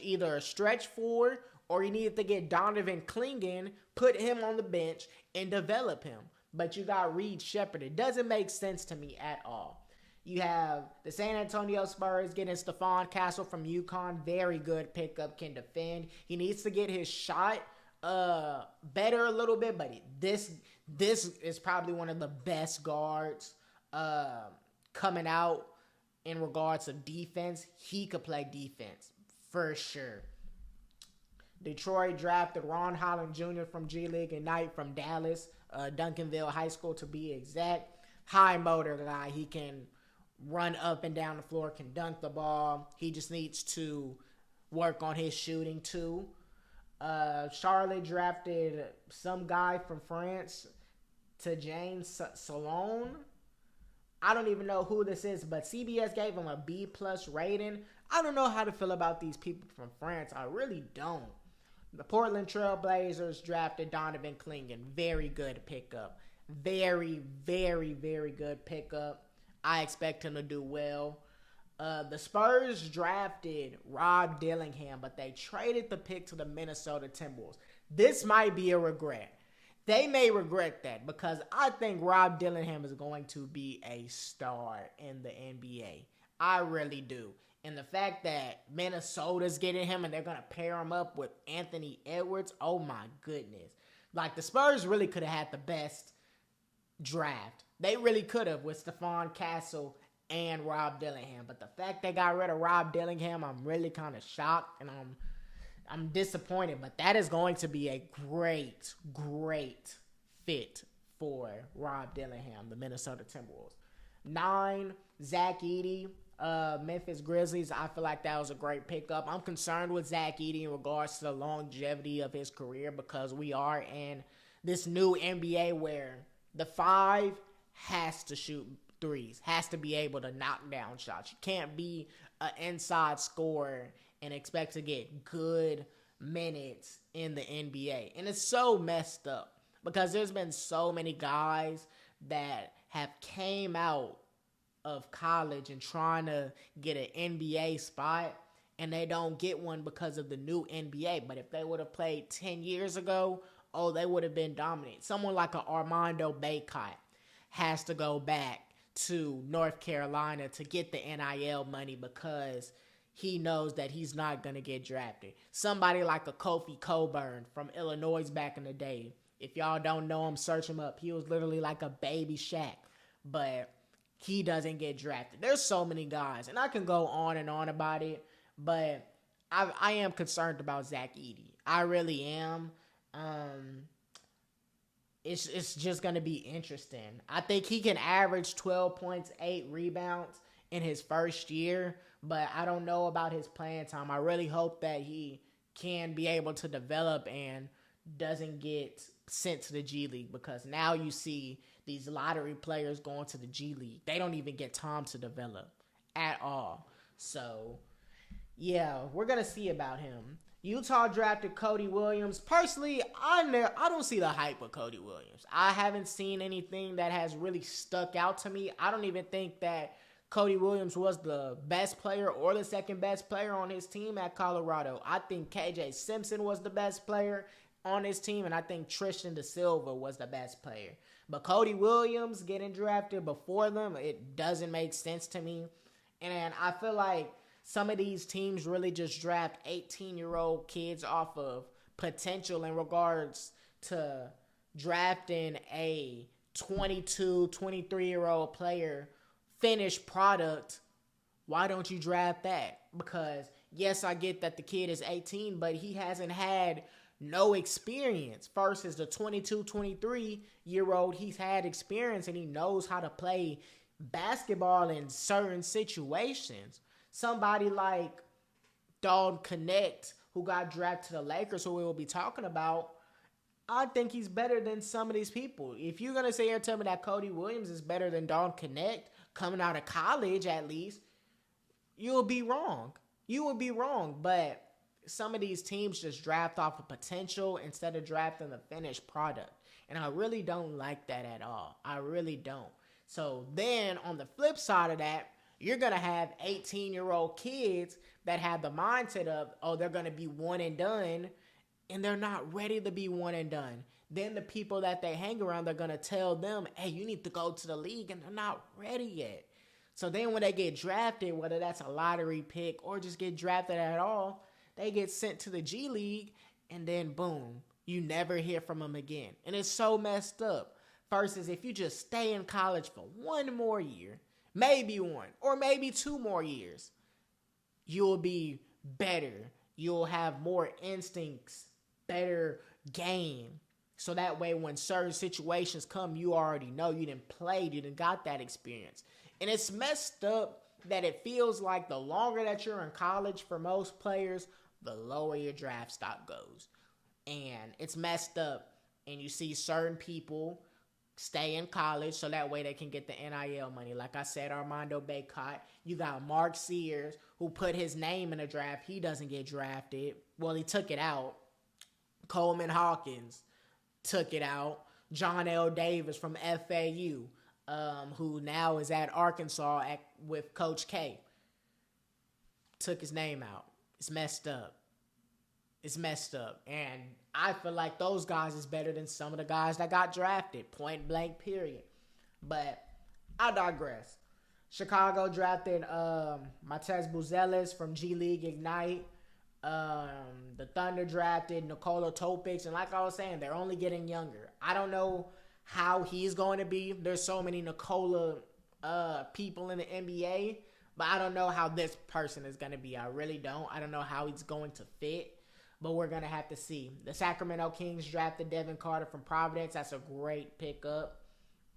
either a stretch forward or you needed to get Donovan Clingan, put him on the bench, and develop him. But you got Reed Sheppard. It doesn't make sense to me at all. You have the San Antonio Spurs getting Stephon Castle from UConn. Very good pickup, can defend. He needs to get his shot better a little bit, but this is probably one of the best guards coming out in regards of defense. He could play defense for sure. Detroit drafted Ron Holland Jr. from G League Ignite from Dallas, Duncanville High School to be exact. High motor guy. He can run up and down the floor, can dunk the ball. He just needs to work on his shooting too. Charlotte drafted some guy from France to James Salone. I don't even know who this is, but CBS gave him a B+ rating. I don't know how to feel about these people from France. I really don't. The Portland Trail Blazers drafted Donovan Clingan. Very good pickup. Very, very, very good pickup. I expect him to do well. The Spurs drafted Rob Dillingham, but they traded the pick to the Minnesota Timberwolves. This might be a regret. They may regret that because I think Rob Dillingham is going to be a star in the NBA. I really do. And the fact that Minnesota's getting him and they're going to pair him up with Anthony Edwards, oh my goodness. Like, the Spurs really could have had the best draft. They really could have with Stephon Castle and Rob Dillingham. But the fact they got rid of Rob Dillingham, I'm really kind of shocked and I'm disappointed. But that is going to be a great, great fit for Rob Dillingham, the Minnesota Timberwolves. 9, Zach Edey, Memphis Grizzlies. I feel like that was a great pickup. I'm concerned with Zach Edey in regards to the longevity of his career because we are in this new NBA where the 5 has to shoot threes, has to be able to knock down shots. You can't be an inside scorer and expect to get good minutes in the NBA. And it's so messed up because there's been so many guys that have came out of college and trying to get an NBA spot and they don't get one because of the new NBA. But if they would have played 10 years ago, oh, they would have been dominant. Someone like an Armando Bacot has to go back to North Carolina to get the NIL money because he knows that he's not going to get drafted. Somebody like a Kofi Coburn from Illinois back in the day. If y'all don't know him, search him up. He was literally like a baby Shaq, but he doesn't get drafted. There's so many guys, and I can go on and on about it, but I am concerned about Zach Edey. I really am. It's just going to be interesting. I think he can average 12 points, 8 rebounds in his first year, but I don't know about his playing time. I really hope that he can be able to develop and doesn't get sent to the G League because now you see these lottery players going to the G League. They don't even get time to develop at all. So, yeah, we're going to see about him. Utah drafted Cody Williams. Personally, I don't see the hype with Cody Williams. I haven't seen anything that has really stuck out to me. I don't even think that Cody Williams was the best player or the second best player on his team at Colorado. I think KJ Simpson was the best player on his team, and I think Tristan Da Silva was the best player. But Cody Williams getting drafted before them, it doesn't make sense to me. And I feel like some of these teams really just draft 18-year-old kids off of potential in regards to drafting a 22, 23-year-old player, finished product. Why don't you draft that? Because yes, I get that the kid is 18, but he hasn't had no experience. Versus the 22, 23-year-old, he's had experience and he knows how to play basketball in certain situations. Somebody like Dalton Connect, who got drafted to the Lakers, who we will be talking about, I think he's better than some of these people. If you're going to sit here and tell me that Cody Williams is better than Dalton Connect, coming out of college at least, you'll be wrong. You will be wrong, but some of these teams just draft off of potential instead of drafting the finished product. And I really don't like that at all. I really don't. So then on the flip side of that, you're going to have 18-year-old kids that have the mindset of, oh, they're going to be one and done, and they're not ready to be one and done. Then the people that they hang around, they're going to tell them, hey, you need to go to the league, and they're not ready yet. So then when they get drafted, whether that's a lottery pick or just get drafted at all, they get sent to the G League, and then boom, you never hear from them again. And it's so messed up. Versus if you just stay in college for one more year, maybe one, or maybe 2 more years, you'll be better. You'll have more instincts, better game. So that way when certain situations come, you already know. You didn't play, you didn't got that experience. And it's messed up that it feels like the longer that you're in college for most players, the lower your draft stock goes. And it's messed up. And you see certain people stay in college so that way they can get the NIL money. Like I said, Armando Bacot. You got Mark Sears, who put his name in the draft. He doesn't get drafted. Well, he took it out. Coleman Hawkins took it out. John L. Davis from FAU, who now is at Arkansas with Coach K, took his name out. It's messed up. It's messed up. And I feel like those guys is better than some of the guys that got drafted. Point blank, period. But I digress. Chicago drafted Matez Buzelis from G League Ignite. The Thunder drafted Nikola Topic. And like I was saying, they're only getting younger. I don't know how he's going to be. There's so many Nikola people in the NBA. But I don't know how this person is going to be. I really don't. I don't know how he's going to fit. But we're going to have to see. The Sacramento Kings drafted Devin Carter from Providence. That's a great pickup.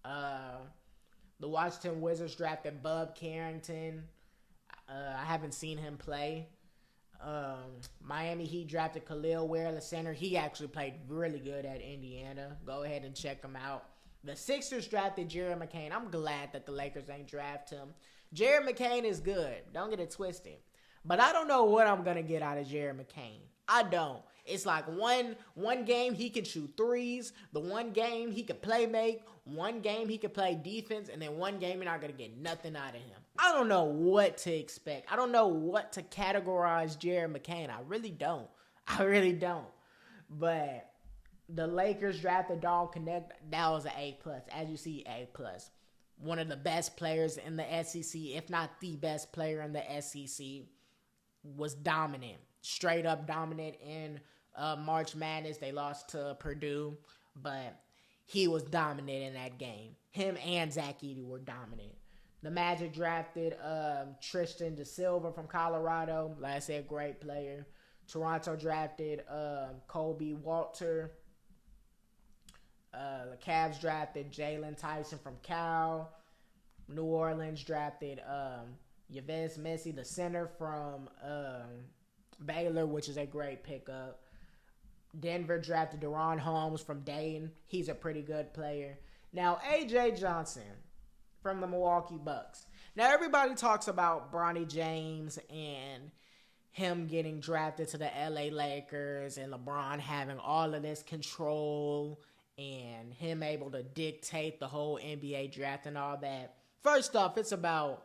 The Washington Wizards drafted Bub Carrington. I haven't seen him play. Miami Heat drafted Khalil Ware, the center. He actually played really good at Indiana. Go ahead and check him out. The Sixers drafted Jared McCain. I'm glad that the Lakers ain't draft him. Jared McCain is good. Don't get it twisted. But I don't know what I'm going to get out of Jared McCain. I don't. It's like one game he can shoot threes. The one game he can play make. One game he can play defense. And then one game you're not going to get nothing out of him. I don't know what to expect. I don't know what to categorize Jared McCain. I really don't. I really don't. But the Lakers drafted Dalton Connect. That was an A+. As you see, A+. One of the best players in the SEC, if not the best player in the SEC, was dominant. Straight up dominant in March Madness. They lost to Purdue, but he was dominant in that game. Him and Zach Edey were dominant. The Magic drafted Tristan Da Silva from Colorado. Like I said, great player. Toronto drafted Kobe Walter. The Cavs drafted Jalen Tyson from Cal. New Orleans drafted Yves Messi, the center from Baylor, which is a great pickup. Denver drafted Deron Holmes from Dayton. He's a pretty good player. Now, A.J. Johnson from the Milwaukee Bucks. Now, everybody talks about Bronny James and him getting drafted to the L.A. Lakers and LeBron having all of this control and him able to dictate the whole NBA draft and all that. First off, it's about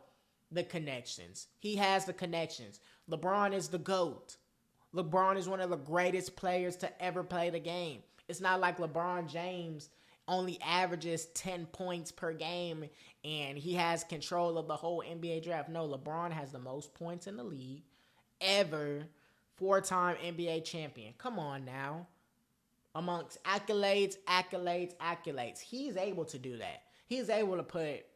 the connections. He has the connections. LeBron is the GOAT. LeBron is one of the greatest players to ever play the game. It's not like LeBron James only averages 10 points per game and he has control of the whole NBA draft. No, LeBron has the most points in the league ever. 4-time NBA champion. Come on now. Amongst accolades. He's able to do that. He's able to put,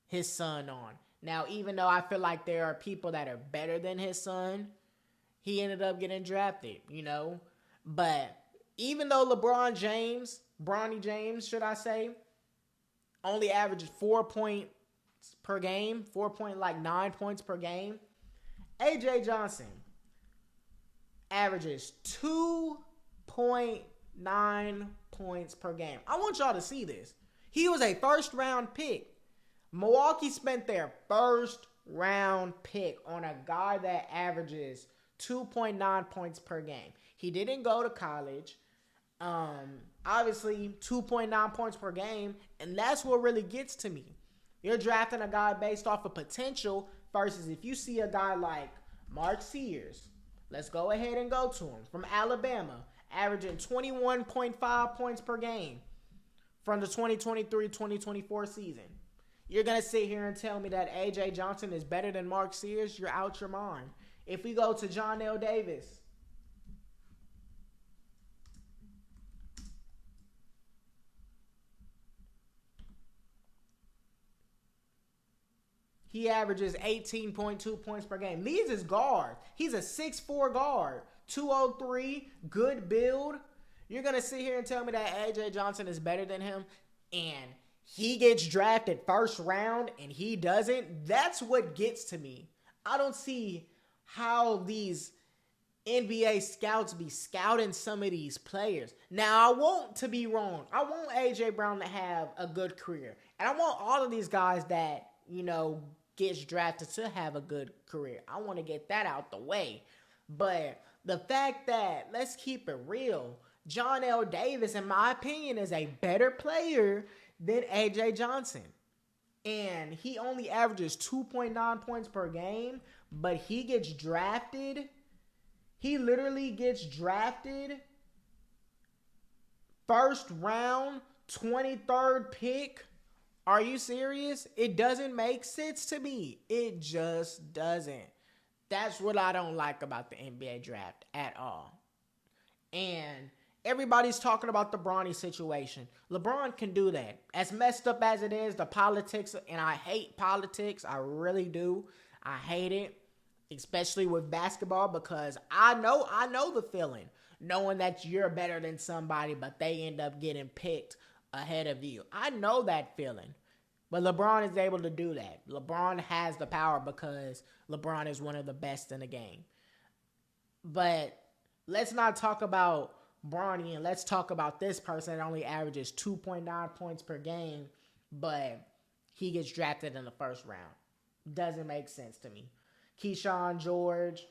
his son on. Now, even though I feel like there are people that are better than his son, he ended up getting drafted, you know. But even though Bronny James, should I say, only averages 4 points per game, 4.9 points per game, AJ Johnson averages 2.9 points per game. I want y'all to see this. He was a first round pick. Milwaukee spent their first round pick on a guy that averages 2.9 points per game. He didn't go to college. Obviously, 2.9 points per game, and that's what really gets to me. You're drafting a guy based off of potential versus if you see a guy like Mark Sears, let's go ahead and go to him, from Alabama, averaging 21.5 points per game from the 2023-2024 season. You're going to sit here and tell me that A.J. Johnson is better than Mark Sears? You're out your mind. If we go to John L. Davis, he averages 18.2 points per game. These is guards. He's a 6'4 guard, 203, good build. You're going to sit here and tell me that A.J. Johnson is better than him and he gets drafted first round and he doesn't? That's what gets to me. I don't see how these NBA scouts be scouting some of these players. Now, I want to be wrong. I want A.J. Brown to have a good career. And I want all of these guys that, you know, gets drafted to have a good career. I want to get that out the way. But the fact that, let's keep it real, John L. Davis, in my opinion, is a better player than A.J. Johnson. And he only averages 2.9 points per game, but he gets drafted. He literally gets drafted first round, 23rd pick. Are you serious? It doesn't make sense to me. It just doesn't. That's what I don't like about the NBA draft at all. And everybody's talking about the Bronny situation. LeBron can do that. As messed up as it is, the politics, and I hate politics. I really do. I hate it, especially with basketball, because I know the feeling, knowing that you're better than somebody, but they end up getting picked ahead of you. I know that feeling. But LeBron is able to do that. LeBron has the power because LeBron is one of the best in the game. But let's not talk about Bronny, and let's talk about this person that only averages 2.9 points per game, but he gets drafted in the first round. Doesn't make sense to me. Keyshawn George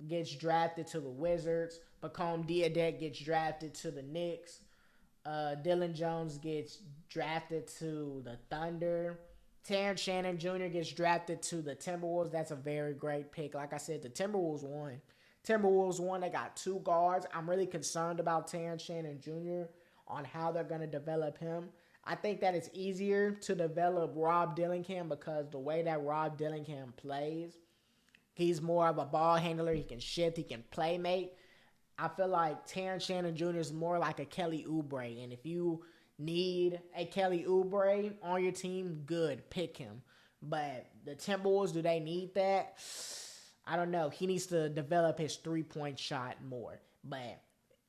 gets drafted to the Wizards. Bacone Diadek gets drafted to the Knicks. Dylan Jones gets drafted to the Thunder. Terrence Shannon Jr. gets drafted to the Timberwolves. That's a very great pick. Like I said, the Timberwolves won. They got two guards. I'm really concerned about Terrence Shannon Jr. on how they're going to develop him. I think that it's easier to develop Rob Dillingham because the way that Rob Dillingham plays, he's more of a ball handler. He can shift. He can play make. I feel like Terrence Shannon Jr. is more like a Kelly Oubre. And if you need a Kelly Oubre on your team, good, pick him. But the Timberwolves, do they need that? I don't know. He needs to develop his three-point shot more. But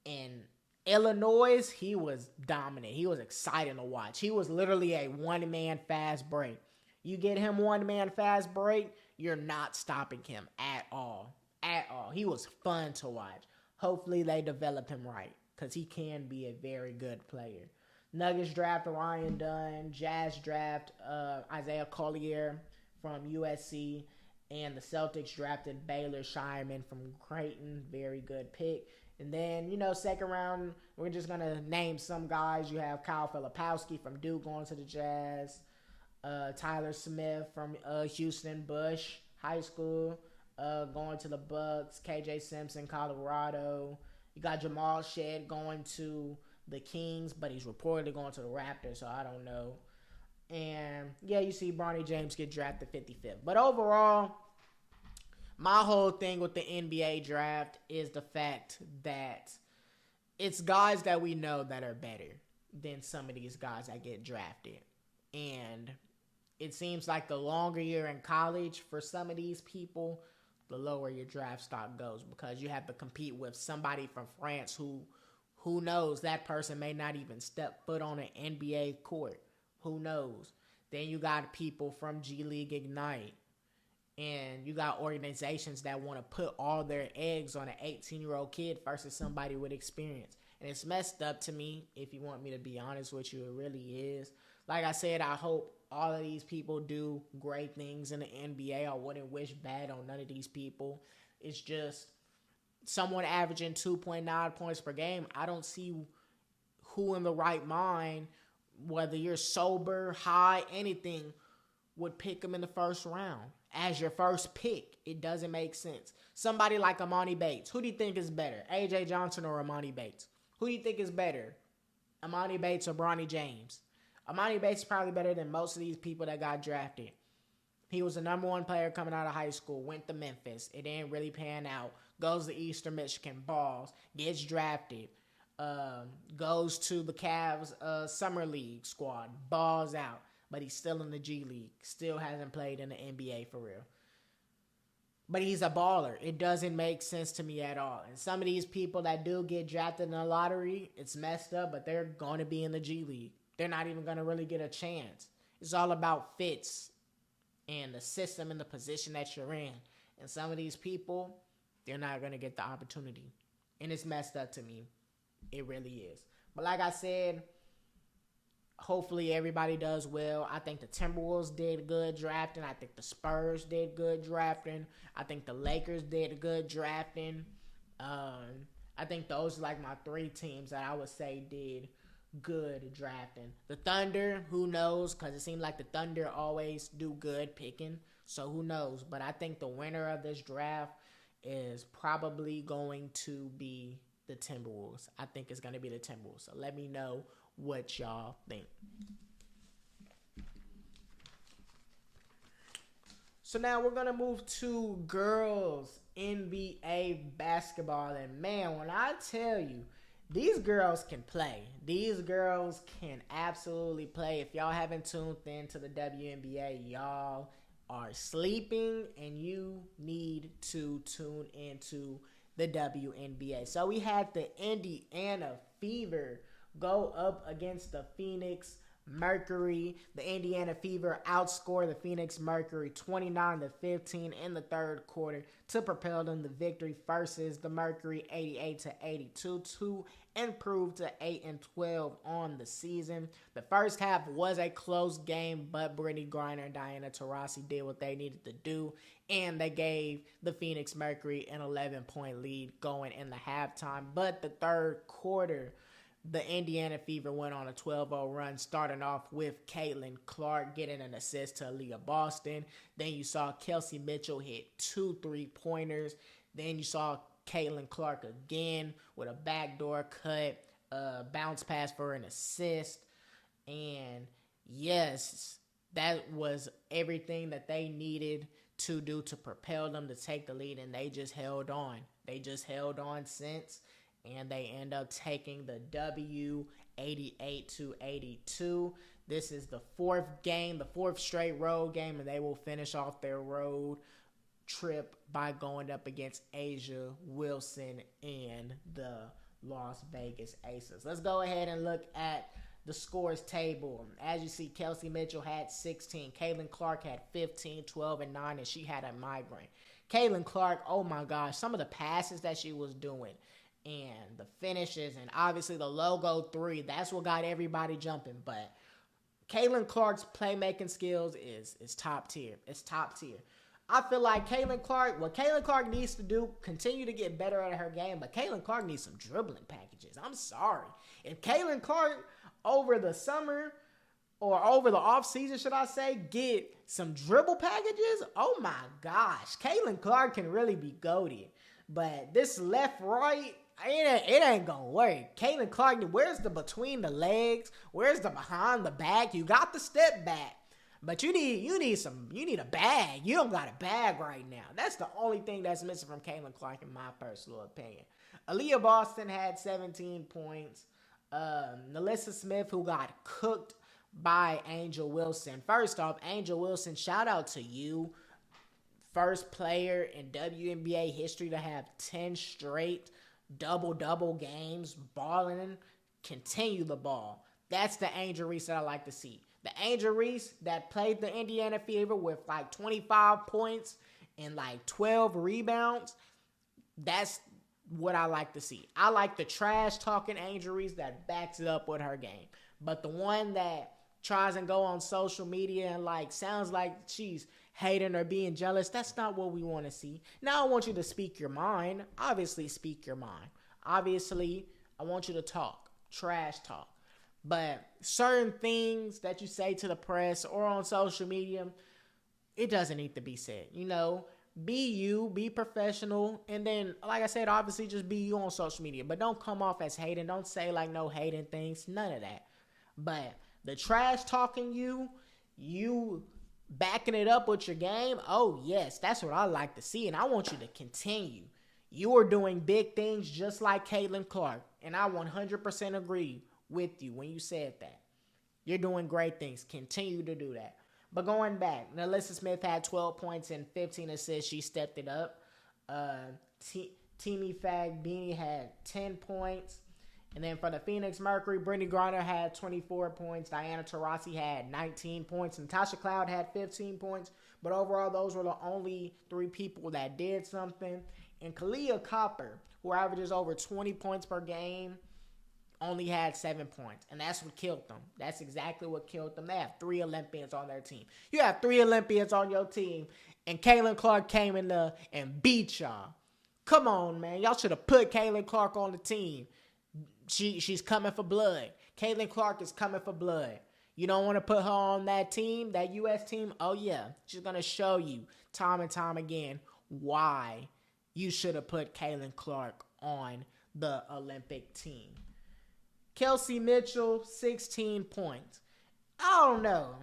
in Illinois, he was dominant. He was exciting to watch. He was literally a one-man fast break. You get him one-man fast break, you're not stopping him at all. At all. He was fun to watch. Hopefully they develop him right because he can be a very good player. Nuggets draft Ryan Dunn. Jazz draft Isaiah Collier from USC. And the Celtics drafted Baylor Shireman from Creighton. Very good pick. And then, second round, we're just going to name some guys. You have Kyle Filipowski from Duke going to the Jazz. Tyler Smith from Houston Bush High School going to the Bucks. KJ Simpson, Colorado. You got Jamal Shead going to the Kings, but he's reportedly going to the Raptors, so I don't know. And, yeah, you see Bronny James get drafted 55th. But overall, my whole thing with the NBA draft is the fact that it's guys that we know that are better than some of these guys that get drafted. And it seems like the longer you're in college for some of these people, the lower your draft stock goes, because you have to compete with somebody from France who knows, that person may not even step foot on an NBA court. Who knows? Then you got people from G League Ignite. And you got organizations that want to put all their eggs on an 18-year-old kid versus somebody with experience. And it's messed up to me, if you want me to be honest with you. It really is. Like I said, I hope all of these people do great things in the NBA. I wouldn't wish bad on none of these people. It's just someone averaging 2.9 points per game. I don't see who in the right mind, whether you're sober, high, anything, would pick him in the first round as your first pick. It doesn't make sense. Somebody like Amani Bates. Who do you think is better? AJ Johnson or Amani Bates? Who do you think is better? Amani Bates or Bronny James? Amani Bates is probably better than most of these people that got drafted. He was the number one player coming out of high school, went to Memphis. It didn't really pan out. Goes to Eastern Michigan, balls, gets drafted, goes to the Cavs Summer League squad, balls out. But he's still in the G League. Still hasn't played in the NBA for real. But he's a baller. It doesn't make sense to me at all. And some of these people that do get drafted in the lottery, it's messed up, but they're going to be in the G League. They're not even going to really get a chance. It's all about fits and the system and the position that you're in. And some of these people, they're not going to get the opportunity. And it's messed up to me. It really is. But like I said, hopefully everybody does well. I think the Timberwolves did good drafting. I think the Spurs did good drafting. I think the Lakers did good drafting. I think those are like my three teams that I would say did good drafting. The Thunder, who knows? Because it seems like the Thunder always do good picking. So who knows? But I think the winner of this draft is probably going to be the Timberwolves. I think it's going to be the Timberwolves. So let me know what y'all think. So now we're going to move to girls NBA basketball. And man, when I tell you, these girls can play. These girls can absolutely play. If y'all haven't tuned in to the WNBA, y'all are sleeping and you need to tune into the WNBA. So we had the Indiana Fever go up against the Phoenix Mercury. The Indiana Fever outscored the Phoenix Mercury 29-15 in the third quarter to propel them to victory versus the Mercury 88-82 to improve to 8-12 on the season. The first half was a close game, but Brittany Griner and Diana Taurasi did what they needed to do, and they gave the Phoenix Mercury an 11-point lead going in the halftime. But the third quarter, the Indiana Fever went on a 12-0 run, starting off with Caitlin Clark getting an assist to Aaliyah Boston. Then you saw Kelsey Mitchell hit 2 3-pointers. Then you saw Caitlin Clark again with a backdoor cut, bounce pass for an assist. And yes, that was everything that they needed to do to propel them to take the lead, and they just held on. They just held on since. And they end up taking the W 88-82. This is the fourth game, the fourth straight road game, and they will finish off their road trip by going up against Asia Wilson and the Las Vegas Aces. Let's go ahead and look at the scores table. As you see, Kelsey Mitchell had 16. Caitlin Clark had 15, 12, and 9, and she had a migraine. Caitlin Clark, oh my gosh, some of the passes that she was doing and the finishes, and obviously the logo 3, that's what got everybody jumping. But Caitlin Clark's playmaking skills is top tier. It's top tier. I feel like what Caitlin Clark needs to do, continue to get better at her game, but Caitlin Clark needs some dribbling packages. I'm sorry. If Caitlin Clark over the summer or over the offseason, should I say, get some dribble packages, oh my gosh, Caitlin Clark can really be goated. But this left-right, it ain't gonna work. Caitlin Clark, where's the between the legs? Where's the behind the back? You got the step back, but you need a bag. You don't got a bag right now. That's the only thing that's missing from Caitlin Clark, in my personal opinion. Aaliyah Boston had 17 points. Nalissa Smith, who got cooked by Angel Wilson. First off, Angel Wilson, shout out to you. First player in WNBA history to have 10 straight double-double games, balling, continue the ball. That's the Angel Reese that I like to see. The Angel Reese that played the Indiana Fever with like 25 points and like 12 rebounds, that's what I like to see. I like the trash-talking Angel Reese that backs it up with her game. But the one that tries and go on social media and like sounds like she's hating or being jealous, that's not what we want to see. Now I want you to speak your mind. Obviously speak your mind. Obviously, I want you to talk. Trash talk. But certain things that you say to the press or on social media, it doesn't need to be said. You know, be you, be professional, and then, like I said, obviously just be you on social media. But don't come off as hating. Don't say like no hating things. None of that. But the trash talking you backing it up with your game, oh yes, that's what I like to see, and I want you to continue. You are doing big things just like Caitlin Clark, and I 100% agree with you when you said that. You're doing great things. Continue to do that. But going back, Nalissa Smith had 12 points and 15 assists. She stepped it up. Teamy Beanie had 10 points. And then for the Phoenix Mercury, Brittany Griner had 24 points. Diana Taurasi had 19 points. And Tasha Cloud had 15 points. But overall, those were the only 3 people that did something. And Kalia Copper, who averages over 20 points per game, only had 7 points. And that's what killed them. That's exactly what killed them. They have 3 Olympians on their team. You have 3 Olympians on your team. And Caitlin Clark came in there and beat y'all. Come on, man. Y'all should have put Caitlin Clark on the team. She's coming for blood. Caitlin Clark is coming for blood. You don't want to put her on that team, that U.S. team? Oh, yeah. She's going to show you time and time again why you should have put Caitlin Clark on the Olympic team. Kelsey Mitchell, 16 points. I don't know.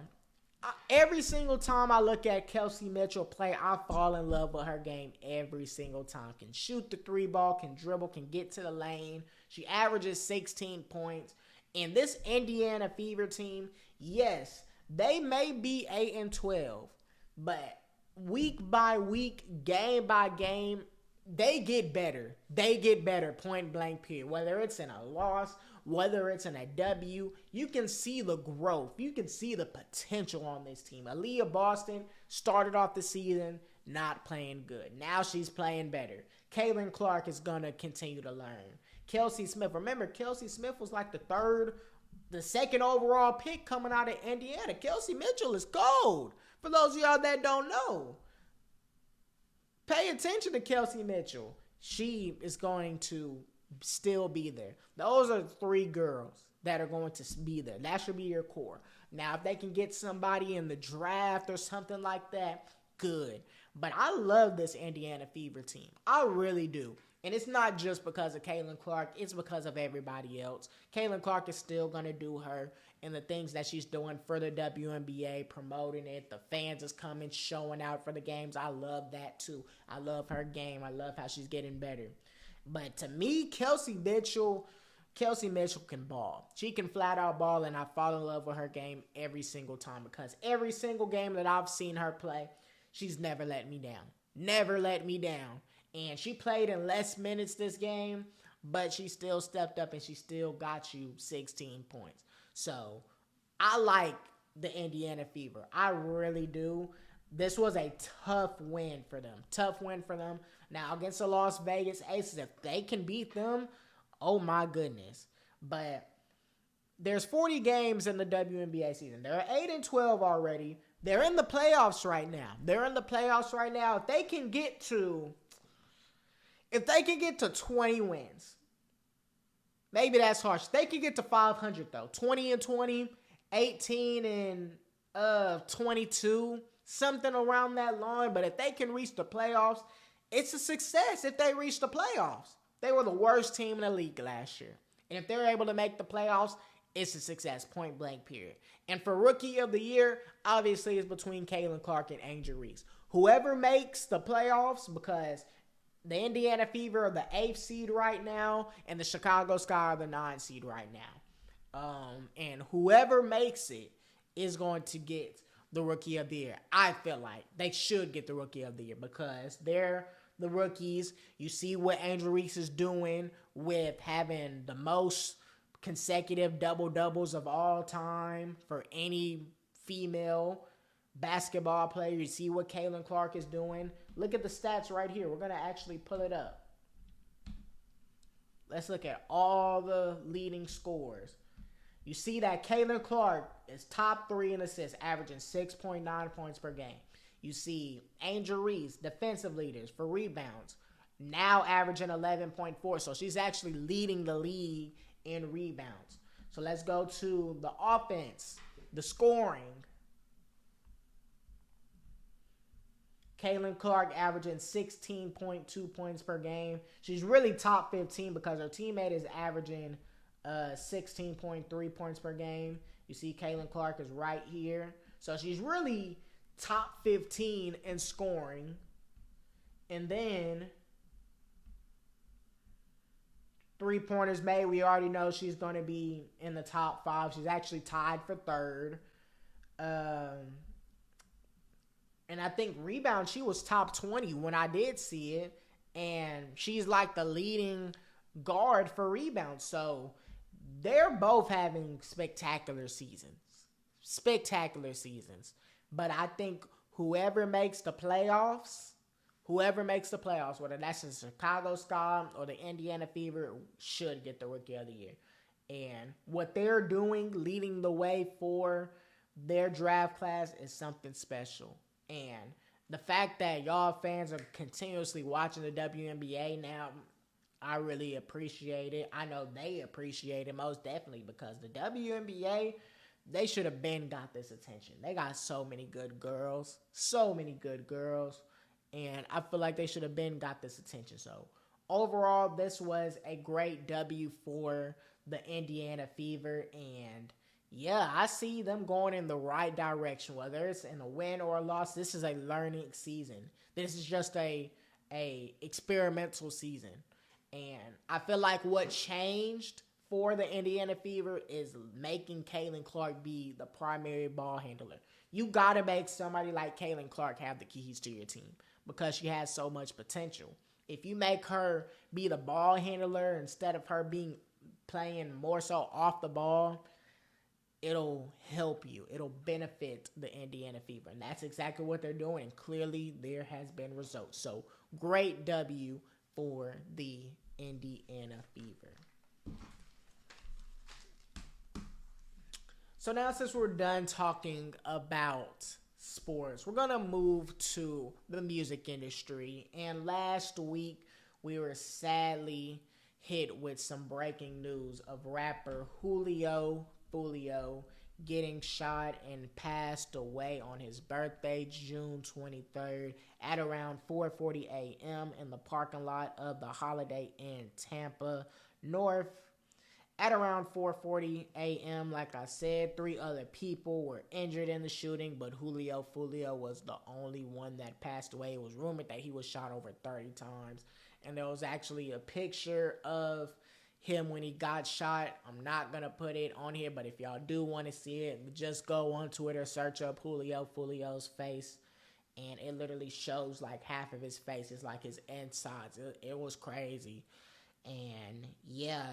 Every single time I look at Kelsey Mitchell play, I fall in love with her game every single time. Can shoot the 3 ball, can dribble, can get to the lane. She averages 16 points. And this Indiana Fever team, yes, they may be 8-12, but week by week, game by game, they get better. They get better, point blank period. Whether it's in a loss, whether it's in a W, you can see the growth. You can see the potential on this team. Aaliyah Boston started off the season not playing good. Now she's playing better. Caitlin Clark is going to continue to learn. Kelsey Smith. Remember, Kelsey Smith was like the second overall pick coming out of Indiana. Kelsey Mitchell is gold. For those of y'all that don't know, pay attention to Kelsey Mitchell. She is going to still be there. Those are 3 girls that are going to be there. That should be your core. Now, if they can get somebody in the draft or something like that, good. But I love this Indiana Fever team. I really do. And it's not just because of Caitlin Clark. It's because of everybody else. Caitlin Clark is still going to do her and the things that she's doing for the WNBA, promoting it. The fans is coming, showing out for the games. I love that too. I love her game. I love how she's getting better. But to me, Kelsey Mitchell can ball. She can flat out ball, and I fall in love with her game every single time because every single game that I've seen her play, she's never let me down. Never let me down. And she played in less minutes this game, but she still stepped up and she still got you 16 points. So I like the Indiana Fever. I really do. This was a tough win for them. Tough win for them. Now, against the Las Vegas Aces, if they can beat them, oh my goodness. But there's 40 games in the WNBA season. They're 8-12 already. They're in the playoffs right now. If they can get to 20 wins, maybe that's harsh. They can get to 500 though. 20-20, 18-22, something around that line. But if they can reach the playoffs, it's a success if they reach the playoffs. They were the worst team in the league last year. And if they're able to make the playoffs, it's a success, point blank period. And for Rookie of the Year, obviously it's between Caitlin Clark and Angel Reese. Whoever makes the playoffs, because the Indiana Fever are the 8th seed right now, and the Chicago Sky are the 9th seed right now. And whoever makes it, is going to get the Rookie of the Year. I feel like they should get the Rookie of the Year because they're the rookies. You see what Angel Reese is doing with having the most consecutive double-doubles of all time for any female basketball player. You see what Caitlin Clark is doing. Look at the stats right here. We're going to actually pull it up. Let's look at all the leading scorers. You see that Caitlin Clark is top 3 in assists, averaging 6.9 points per game. You see Angel Reese, defensive leaders for rebounds, now averaging 11.4. So she's actually leading the league in rebounds. So let's go to the offense, the scoring. Caitlin Clark averaging 16.2 points per game. She's really top 15 because her teammate is averaging 16.3 points per game. You see Caitlin Clark is right here. So she's really top 15 in scoring. And then 3-pointers made. We already know she's going to be in the top 5. She's actually tied for 3rd. And I think rebound, she was top 20 when I did see it. And she's like the leading guard for rebounds. So they're both having spectacular seasons. Spectacular seasons. But I think whoever makes the playoffs, whether that's the Chicago Sky or the Indiana Fever, should get the Rookie of the Year. And what they're doing, leading the way for their draft class, is something special. And the fact that y'all fans are continuously watching the WNBA now, I really appreciate it. I know they appreciate it most definitely because the WNBA, they should have been got this attention. They got so many good girls. And I feel like they should have been got this attention. So overall, this was a great W for the Indiana Fever. And yeah, I see them going in the right direction. Whether it's in a win or a loss, this is a learning season. This is just a experimental season. And I feel like what changed for the Indiana Fever is making Caitlin Clark be the primary ball handler. You got to make somebody like Caitlin Clark have the keys to your team because she has so much potential. If you make her be the ball handler instead of her playing more so off the ball, it'll help you. It'll benefit the Indiana Fever. And that's exactly what they're doing. And clearly there has been results. So great W for the Indiana Fever. So now since we're done talking about sports, we're going to move to the music industry. And last week we were sadly hit with some breaking news of rapper Julio Foolio getting shot and passed away on his birthday, June 23rd, at around 4:40 a.m. in the parking lot of the Holiday Inn Tampa North. At around 4:40 a.m., like I said, 3 other people were injured in the shooting, but Julio Foolio was the only one that passed away. It was rumored that he was shot over 30 times, and there was actually a picture of him when he got shot. I'm not going to put it on here, but if y'all do want to see it, just go on Twitter, search up Julio Foolio's face, and it literally shows like half of his face. It's like his insides. It was crazy. And yeah,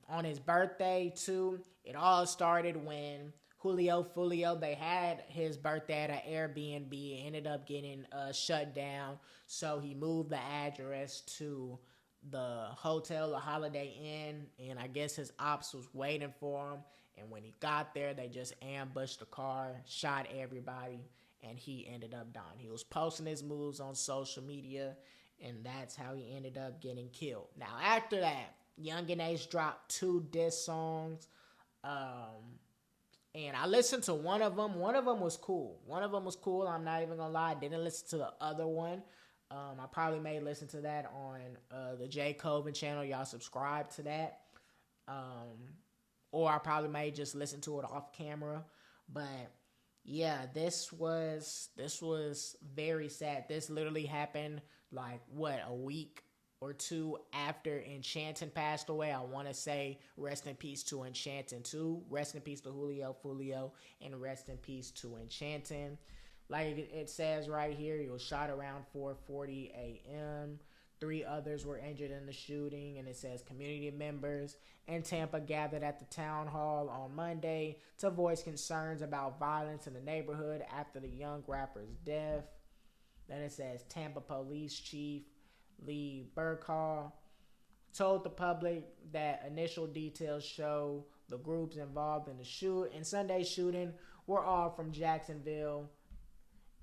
on his birthday too, it all started when Julio Foolio, they had his birthday at an Airbnb. It ended up getting shut down, so he moved the address to the hotel, the Holiday Inn, and I guess his ops was waiting for him. And when he got there, they just ambushed the car, shot everybody, and he ended up dying. He was posting his moves on social media, and that's how he ended up getting killed. Now, after that, Young and Ace dropped 2 diss songs, and I listened to one of them. One of them was cool. I'm not even gonna lie. I didn't listen to the other one. I probably may listen to that on the J Coven channel. Y'all subscribe to that. Or I probably may just listen to it off camera. But yeah, this was very sad. This literally happened like a week or two after Enchanting passed away. I want to say rest in peace to Enchanting too. Rest in peace to Julio Foolio, and rest in peace to Enchanting. Like it says right here, he was shot around 4:40 a.m. 3 others were injured in the shooting, and it says community members in Tampa gathered at the town hall on Monday to voice concerns about violence in the neighborhood after the young rapper's death. Then it says Tampa Police Chief Lee Burkhall told the public that initial details show the groups involved in the Sunday's shooting were all from Jacksonville.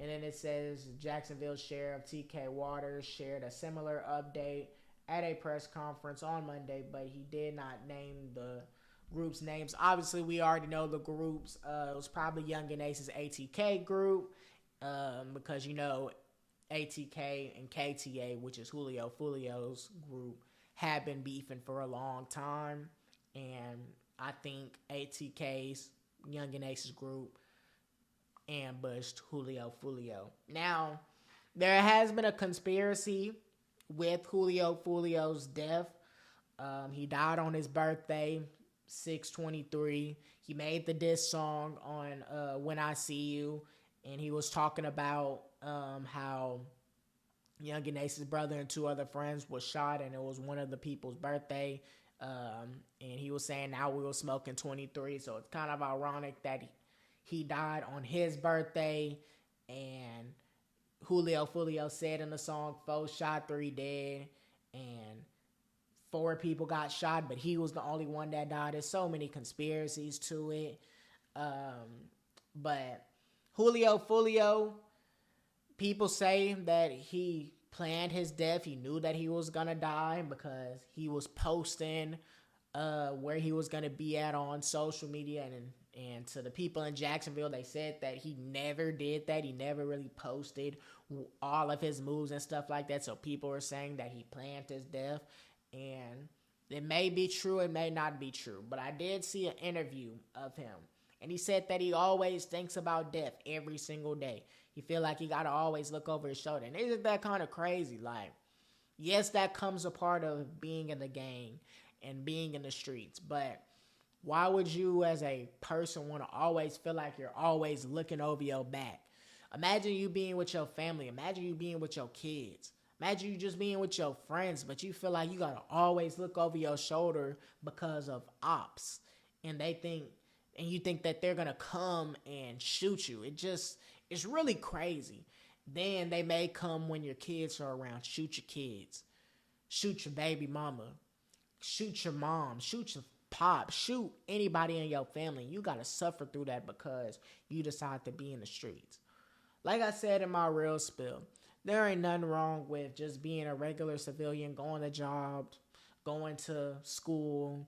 And then it says Jacksonville Sheriff T.K. Waters shared a similar update at a press conference on Monday, but he did not name the groups' names. Obviously, we already know the groups. It was probably Young and Ace's ATK group, because, you know, ATK and KTA, which is Julio Foolio's group, have been beefing for a long time. And I think ATK's Young and Ace's group ambushed Julio Foolio. Now, there has been a conspiracy with Julio Foolio's death. He died on his birthday, 6/23. He made the diss song on When I See You, and he was talking about how Young and Ace's brother and 2 other friends was shot, and it was one of the people's birthday. And he was saying now we were smoking 23, so it's kind of ironic that he died on his birthday, and Julio Foolio said in the song, 4 shot, 3 dead, and 4 people got shot, but he was the only one that died. There's so many conspiracies to it. But Julio Foolio, people say that he planned his death. He knew that he was going to die because he was posting where he was going to be at on social media, and to the people in Jacksonville, they said that he never did that. He never really posted all of his moves and stuff like that. So people are saying that he planned his death, and it may be true, it may not be true. But I did see an interview of him, and he said that he always thinks about death every single day. He feel like he got to always look over his shoulder. And isn't that kind of crazy? Like, yes, that comes a part of being in the gang and being in the streets, but why would you as a person want to always feel like you're always looking over your back? Imagine you being with your family. Imagine you being with your kids. Imagine you just being with your friends, but you feel like you got to always look over your shoulder because of ops. And you think that they're going to come and shoot you. It's really crazy. Then they may come when your kids are around. Shoot your kids. Shoot your baby mama. Shoot your mom. Shoot your pop, shoot anybody in your family. You gotta suffer through that because you decide to be in the streets. Like I said in my real spill, there ain't nothing wrong with just being a regular civilian, going to jobs, going to school,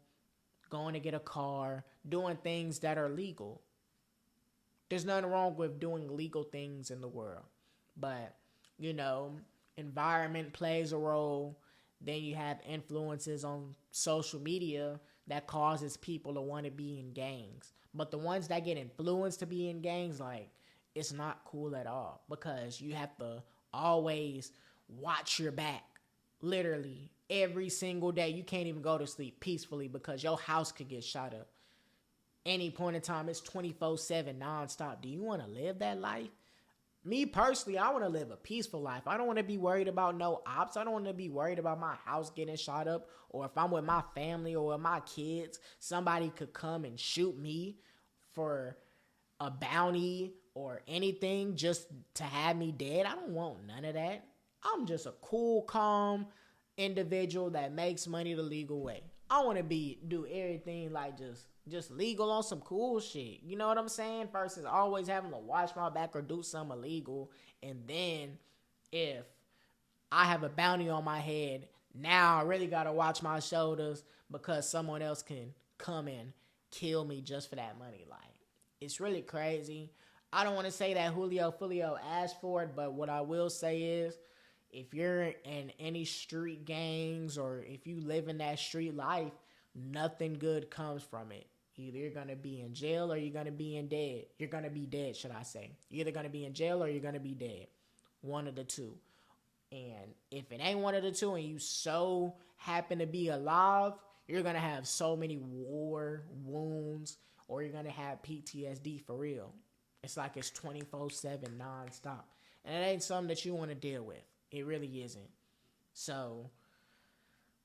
going to get a car, doing things that are legal. There's nothing wrong with doing legal things in the world. But, you know, environment plays a role. Then you have influences on social media that causes people to want to be in gangs. But the ones that get influenced to be in gangs, like, it's not cool at all because you have to always watch your back. Literally, every single day. You can't even go to sleep peacefully because your house could get shot up. Any point in time, it's 24/7 nonstop. Do you want to live that life? Me personally, I want to live a peaceful life. I don't want to be worried about no ops. I don't want to be worried about my house getting shot up, or if I'm with my family or with my kids, somebody could come and shoot me for a bounty or anything just to have me dead. I don't want none of that. I'm just a cool, calm individual that makes money the legal way. I want to do everything like just legal on some cool shit. You know what I'm saying? Versus always having to watch my back or do something illegal. And then if I have a bounty on my head, now I really got to watch my shoulders because someone else can come and kill me just for that money. Like, it's really crazy. I don't want to say that Julio Foolio asked for it, but what I will say is, if you're in any street gangs or if you live in that street life, nothing good comes from it. Either you're going to be in jail or you're going to be dead. You're going to be dead, should I say. You're either going to be in jail or you're going to be dead. One of the two. And if it ain't one of the two and you so happen to be alive, you're going to have so many war wounds, or you're going to have PTSD for real. It's like it's 24/7 nonstop. And it ain't something that you want to deal with. It really isn't. So,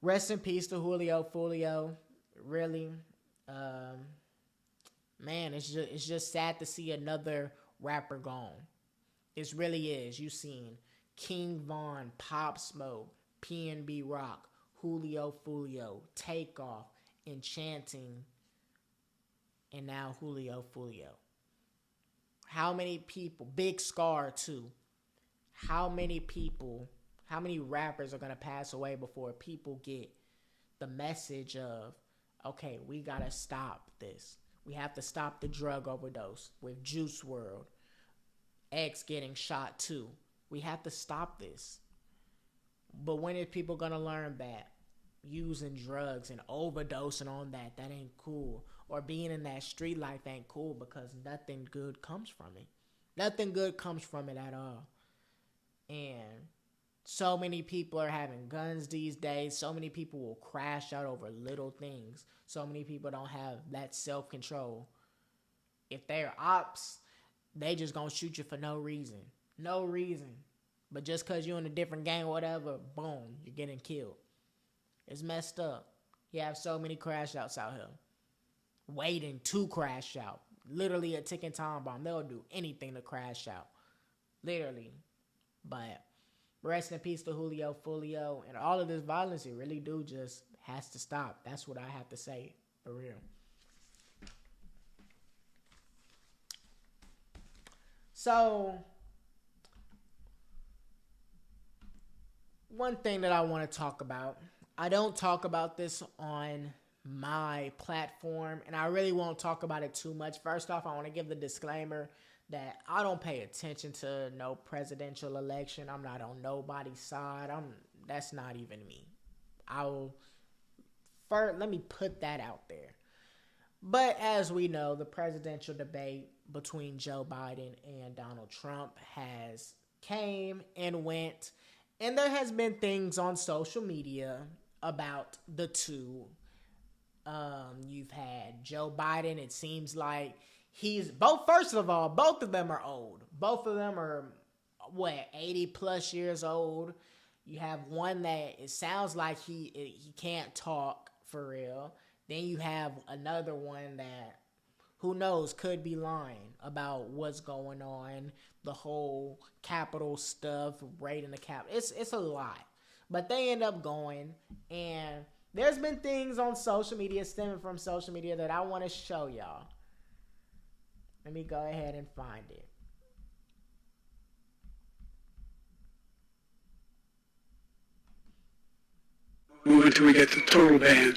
rest in peace to Julio Foolio. Really. Man, it's just sad to see another rapper gone. It really is. You seen King Von, Pop Smoke, PNB Rock, Julio Foolio, Takeoff, Enchanting, and now Julio Foolio. How many people, Big Scar too, how many rappers are going to pass away before people get the message of, okay, we got to stop this. We have to stop the drug overdose with Juice WRLD, X getting shot too. We have to stop this. But when is people going to learn that using drugs and overdosing on that ain't cool? Or being in that street life ain't cool, because nothing good comes from it. Nothing good comes from it at all. And so many people are having guns these days. So many people will crash out over little things. So many people don't have that self-control. If they're ops, they just gonna shoot you for no reason. No reason. But just because you're in a different gang or whatever, boom, you're getting killed. It's messed up. You have so many crash outs out here, waiting to crash out. Literally a ticking time bomb. They'll do anything to crash out. Literally. But rest in peace to Julio Foolio. And all of this violence, it really do just has to stop. That's what I have to say, for real. So, one thing that I want to talk about, I don't talk about this on my platform, and I really won't talk about it too much. First off, I want to give the disclaimer that I don't pay attention to no presidential election. I'm not on nobody's side. That's not even me. Let me put that out there. But as we know, the presidential debate between Joe Biden and Donald Trump has came and went, and there has been things on social media about the two. You've had Joe Biden. It seems like first of all, both of them are old. Both of them are, 80 plus years old. You have one that it sounds like he can't talk for real. Then you have another one that, who knows, could be lying about what's going on, the whole Capitol stuff, raiding the Capitol. It's a lot. But they end up going, and there's been things on social media, stemming from social media, that I want to show y'all. Let me go ahead and find it. Move until we get the total ban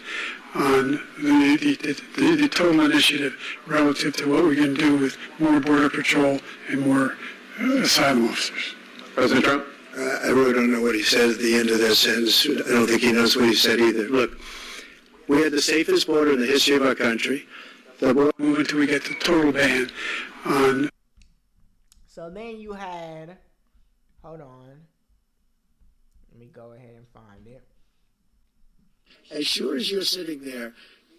on the total initiative relative to what we can do with more border patrol and more asylum officers. President Trump? I really don't know what he said at the end of that sentence. I don't think he knows what he said either. Look, we had the safest border in the history of our country. Move until we get the total ban on. So then you had, hold on. Let me go ahead and find it. As sure as you're sitting there,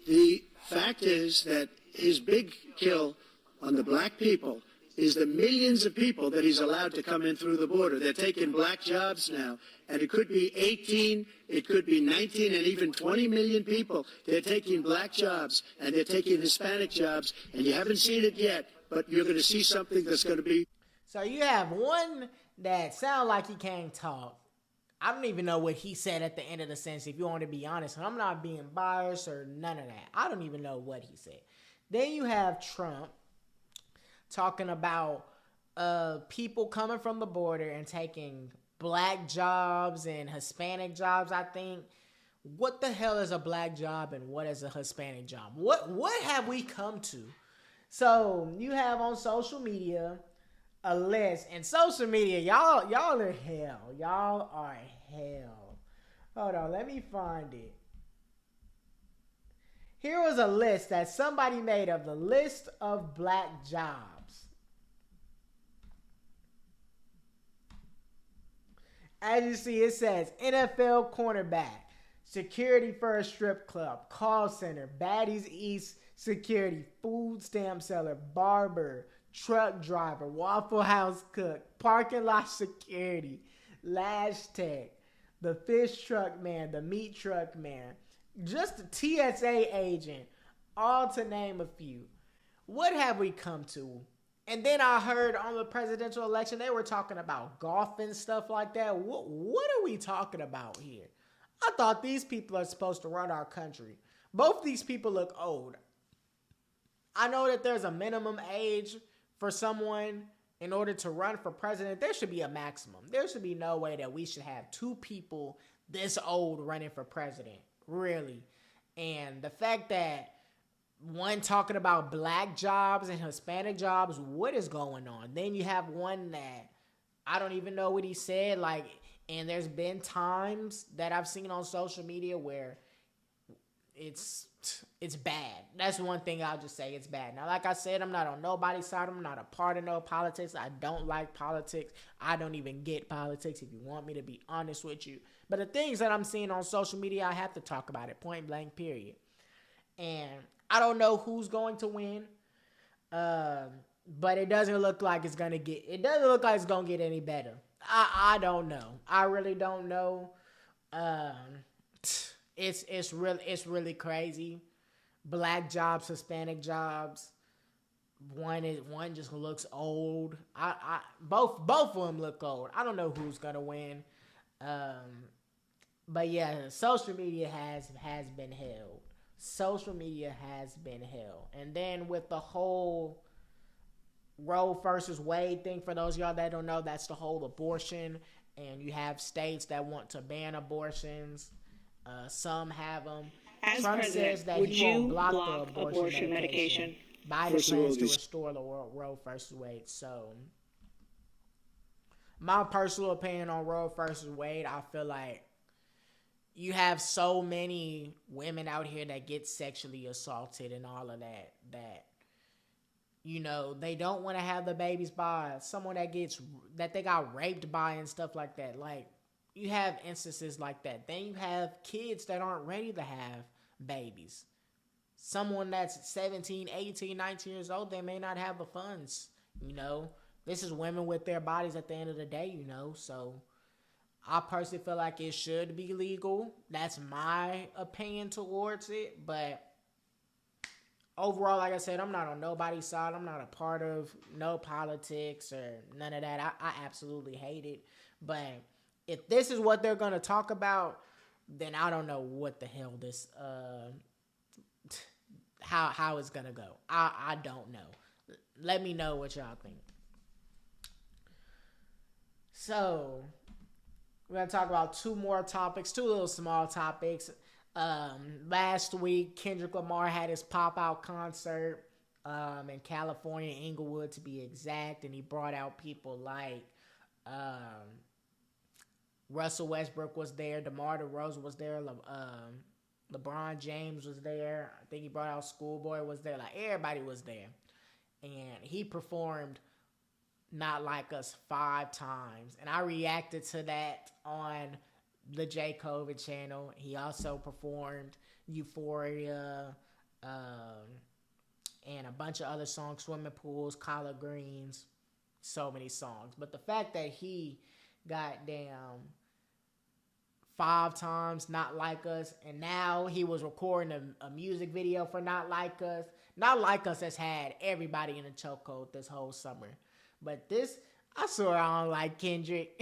the fact is that his big kill on the black people is the millions of people that he's allowed to come in through the border. They're taking black jobs now, and it could be 18, it could be 19, and even 20 million people. They're taking black jobs, and they're taking Hispanic jobs, and you haven't seen it yet, but you're going to see something that's going to be... So you have one that sounds like he can't talk. I don't even know what he said at the end of the sentence, if you want to be honest. I'm not being biased or none of that. I don't even know what he said. Then you have Trump talking about people coming from the border and taking black jobs and Hispanic jobs, I think. What the hell is a black job and what is a Hispanic job? What have we come to? So you have on social media a list, and social media, y'all are hell. Y'all are hell. Hold on, let me find it. Here was a list that somebody made of the list of black jobs. As you see, it says NFL cornerback, security for a strip club, call center, Baddies East security, food stamp seller, barber, truck driver, Waffle House cook, parking lot security, lash tech, the fish truck man, the meat truck man, just a TSA agent, all to name a few. What have we come to? And then I heard on the presidential election, they were talking about golf and stuff like that. What are we talking about here? I thought these people are supposed to run our country. Both these people look old. I know that there's a minimum age for someone in order to run for president. There should be a maximum. There should be no way that we should have two people this old running for president. Really. And the fact that one talking about black jobs and Hispanic jobs, what is going on? Then you have one that I don't even know what he said. Like, and there's been times that I've seen on social media where it's bad. That's one thing I'll just say. It's bad. Now, like I said, I'm not on nobody's side. I'm not a part of no politics. I don't like politics. I don't even get politics, if you want me to be honest with you. But the things that I'm seeing on social media, I have to talk about it, point blank, period. And I don't know who's going to win, but it doesn't look like it's going to get, it doesn't look like it's going to get any better. I don't know. I really don't know. It's really crazy. Black jobs, Hispanic jobs. One just looks old. Both of them look old. I don't know who's gonna win. But yeah, social media has been held. Social media has been held. And then with the whole Roe versus Wade thing, for those of y'all that don't know, that's the whole abortion. And you have states that want to ban abortions. Some have them. As Trump president, says that would he won't you block block the abortion medication? Biden First of all, plans to these- restore the Roe versus Wade. So, my personal opinion on Roe versus Wade, I feel like you have so many women out here that get sexually assaulted and all of that, you know, they don't want to have the babies by someone that they got raped by and stuff like that. Like, you have instances like that. Then you have kids that aren't ready to have babies. Someone that's 17, 18, 19 years old, they may not have the funds, you know. This is women with their bodies at the end of the day, you know. So, I personally feel like it should be legal. That's my opinion towards it. But overall, like I said, I'm not on nobody's side. I'm not a part of no politics or none of that. I absolutely hate it. But if this is what they're going to talk about, then I don't know what the hell this, how it's going to go. I don't know. Let me know what y'all think. So, we're going to talk about two more topics, two little small topics. Last week, Kendrick Lamar had his pop-out concert in California, Inglewood to be exact, and he brought out people like Russell Westbrook was there, DeMar DeRozan was there, LeBron James was there. I think he brought out Schoolboy was there. Like, everybody was there. And he performed Not Like Us 5 times. And I reacted to that on the J. Coven channel. He also performed Euphoria and a bunch of other songs, Swimming Pools, Collard Greens, so many songs. But the fact that he goddamn 5 times Not Like Us, and now he was recording a music video for Not Like Us. Not Like Us has had everybody in a chokehold this whole summer. But this, I swear I don't like Kendrick.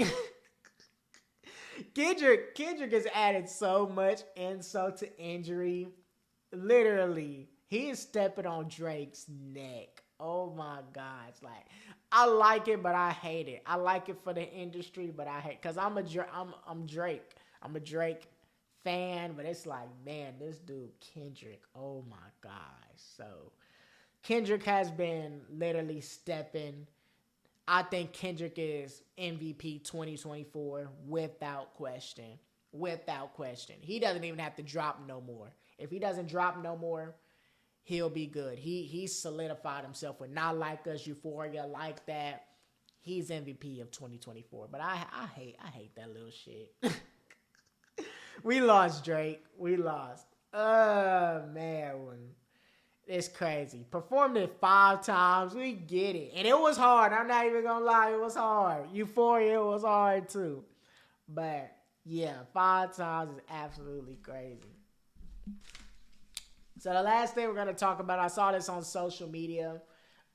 Kendrick has added so much insult to injury. Literally, he is stepping on Drake's neck. Oh my God. It's like, I like it, but I hate it. I like it for the industry, but I hate, because I'm Drake. I'm a Drake fan, but it's like, man, this dude Kendrick, oh my gosh. So, Kendrick has been literally stepping. I think Kendrick is MVP 2024 without question. Without question. He doesn't even have to drop no more. If he doesn't drop no more, he'll be good. He solidified himself with Not Like Us, Euphoria, Like That. he's MVP of 2024. But I hate that little shit. We lost, Drake. We lost. Man. It's crazy. Performed it 5 times. We get it. And it was hard. I'm not even going to lie. It was hard. Euphoria was hard too. But yeah, 5 times is absolutely crazy. So the last thing we're going to talk about, I saw this on social media.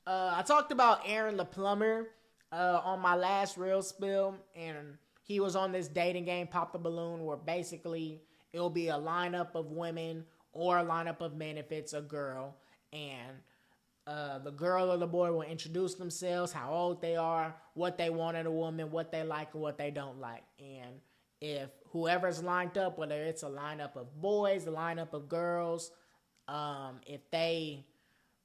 I talked about Aaron the Plumber on my last Real Spill. And he was on this dating game, Pop the Balloon, where basically it'll be a lineup of women or a lineup of men if it's a girl. And the girl or the boy will introduce themselves, how old they are, what they want in a woman, what they like and what they don't like. And if whoever's lined up, whether it's a lineup of boys, a lineup of girls, if they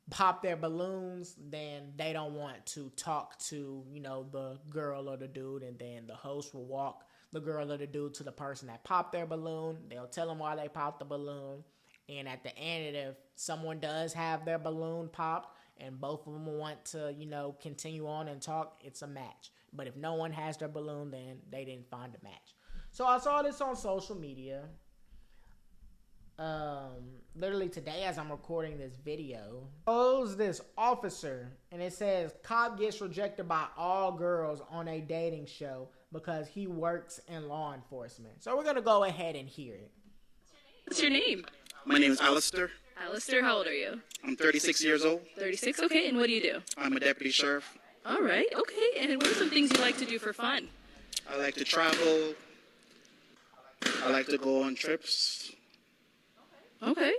pop their balloons, then they don't want to talk to, the girl or the dude, and then the host will walk the girl or the dude to the person that popped their balloon. They'll tell them why they popped the balloon. And at the end, if someone does have their balloon popped and both of them want to, continue on and talk, it's a match. But if no one has their balloon, then they didn't find a match. So I saw this on social media. Literally today as I'm recording this video. Shows this officer, and it says, cop gets rejected by all girls on a dating show because he works in law enforcement. So we're going to go ahead and hear it. What's your name? My name is Alistair. Alistair, how old are you? I'm 36 years old. 36, okay, and what do you do? I'm a deputy sheriff. All right, okay, and what are some things you like to do for fun? I like to travel. I like to go on trips. Okay.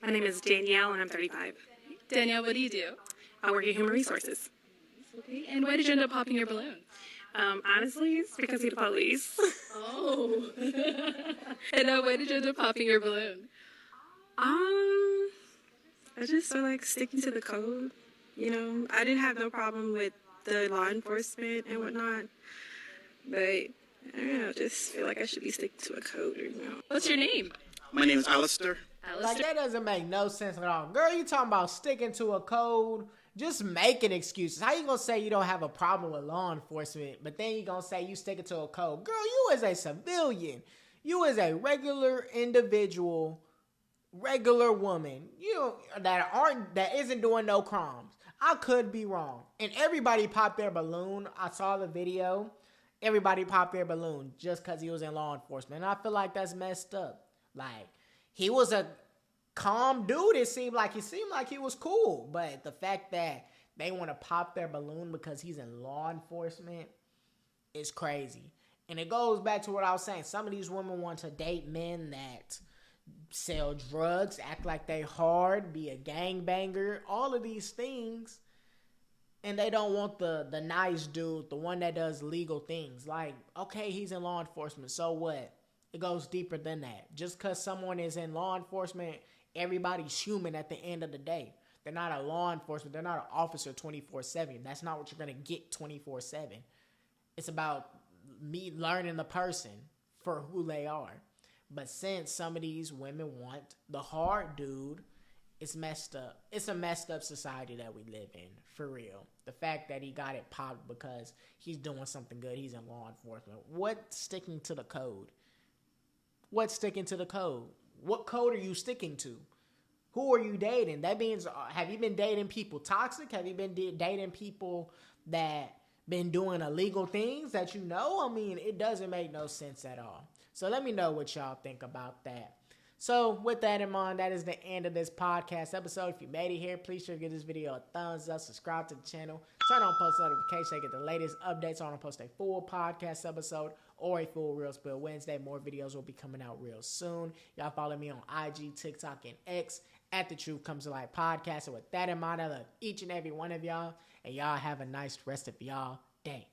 My name is Danielle, and I'm 35. Danielle, what do you do? I work in human resources. Okay, and why did you end up popping your balloon? Honestly, it's because of the police. Oh. And why did you end up popping your balloon? I just feel like sticking to the code. I didn't have no problem with the law enforcement and whatnot, but I don't know, just feel like I should be sticking to a code. What's your name? My name is Alistair. Like, that doesn't make no sense at all. Girl, you talking about sticking to a code, just making excuses. How you gonna say you don't have a problem with law enforcement, but then you gonna say you sticking to a code? Girl, you as a civilian, you as a regular individual, regular woman, that isn't doing no crimes. I could be wrong. And everybody popped their balloon. I saw the video. Everybody popped their balloon just because he was in law enforcement. And I feel like that's messed up. Like, he was a calm dude. It seemed like he was cool. But the fact that they want to pop their balloon because he's in law enforcement is crazy. And it goes back to what I was saying. Some of these women want to date men that sell drugs, act like they hard, be a gangbanger, all of these things. And they don't want the nice dude, the one that does legal things. Like, okay, he's in law enforcement, so what? It goes deeper than that. Just because someone is in law enforcement, everybody's human at the end of the day. They're not a law enforcement. They're not an officer 24/7. That's not what you're going to get 24/7. It's about me learning the person for who they are. But since some of these women want the hard dude, it's messed up. It's a messed up society that we live in, for real. The fact that he got it popped because he's doing something good, he's in law enforcement. What's sticking to the code? What's sticking to the code? What code are you sticking to? Who are you dating? That means, have you been dating people toxic? Have you been dating people that been doing illegal things that you know? I mean, it doesn't make no sense at all. So let me know what y'all think about that. So with that in mind, that is the end of this podcast episode. If you made it here, please sure to give this video a thumbs up, subscribe to the channel, turn on post notifications to get the latest updates. I want to post a full podcast episode or a full Real Spill Wednesday. More videos will be coming out real soon. Y'all follow me on IG, TikTok, and X at The Truth Comes to Light Podcast. And with that in mind, I love each and every one of y'all, and y'all have a nice rest of y'all day.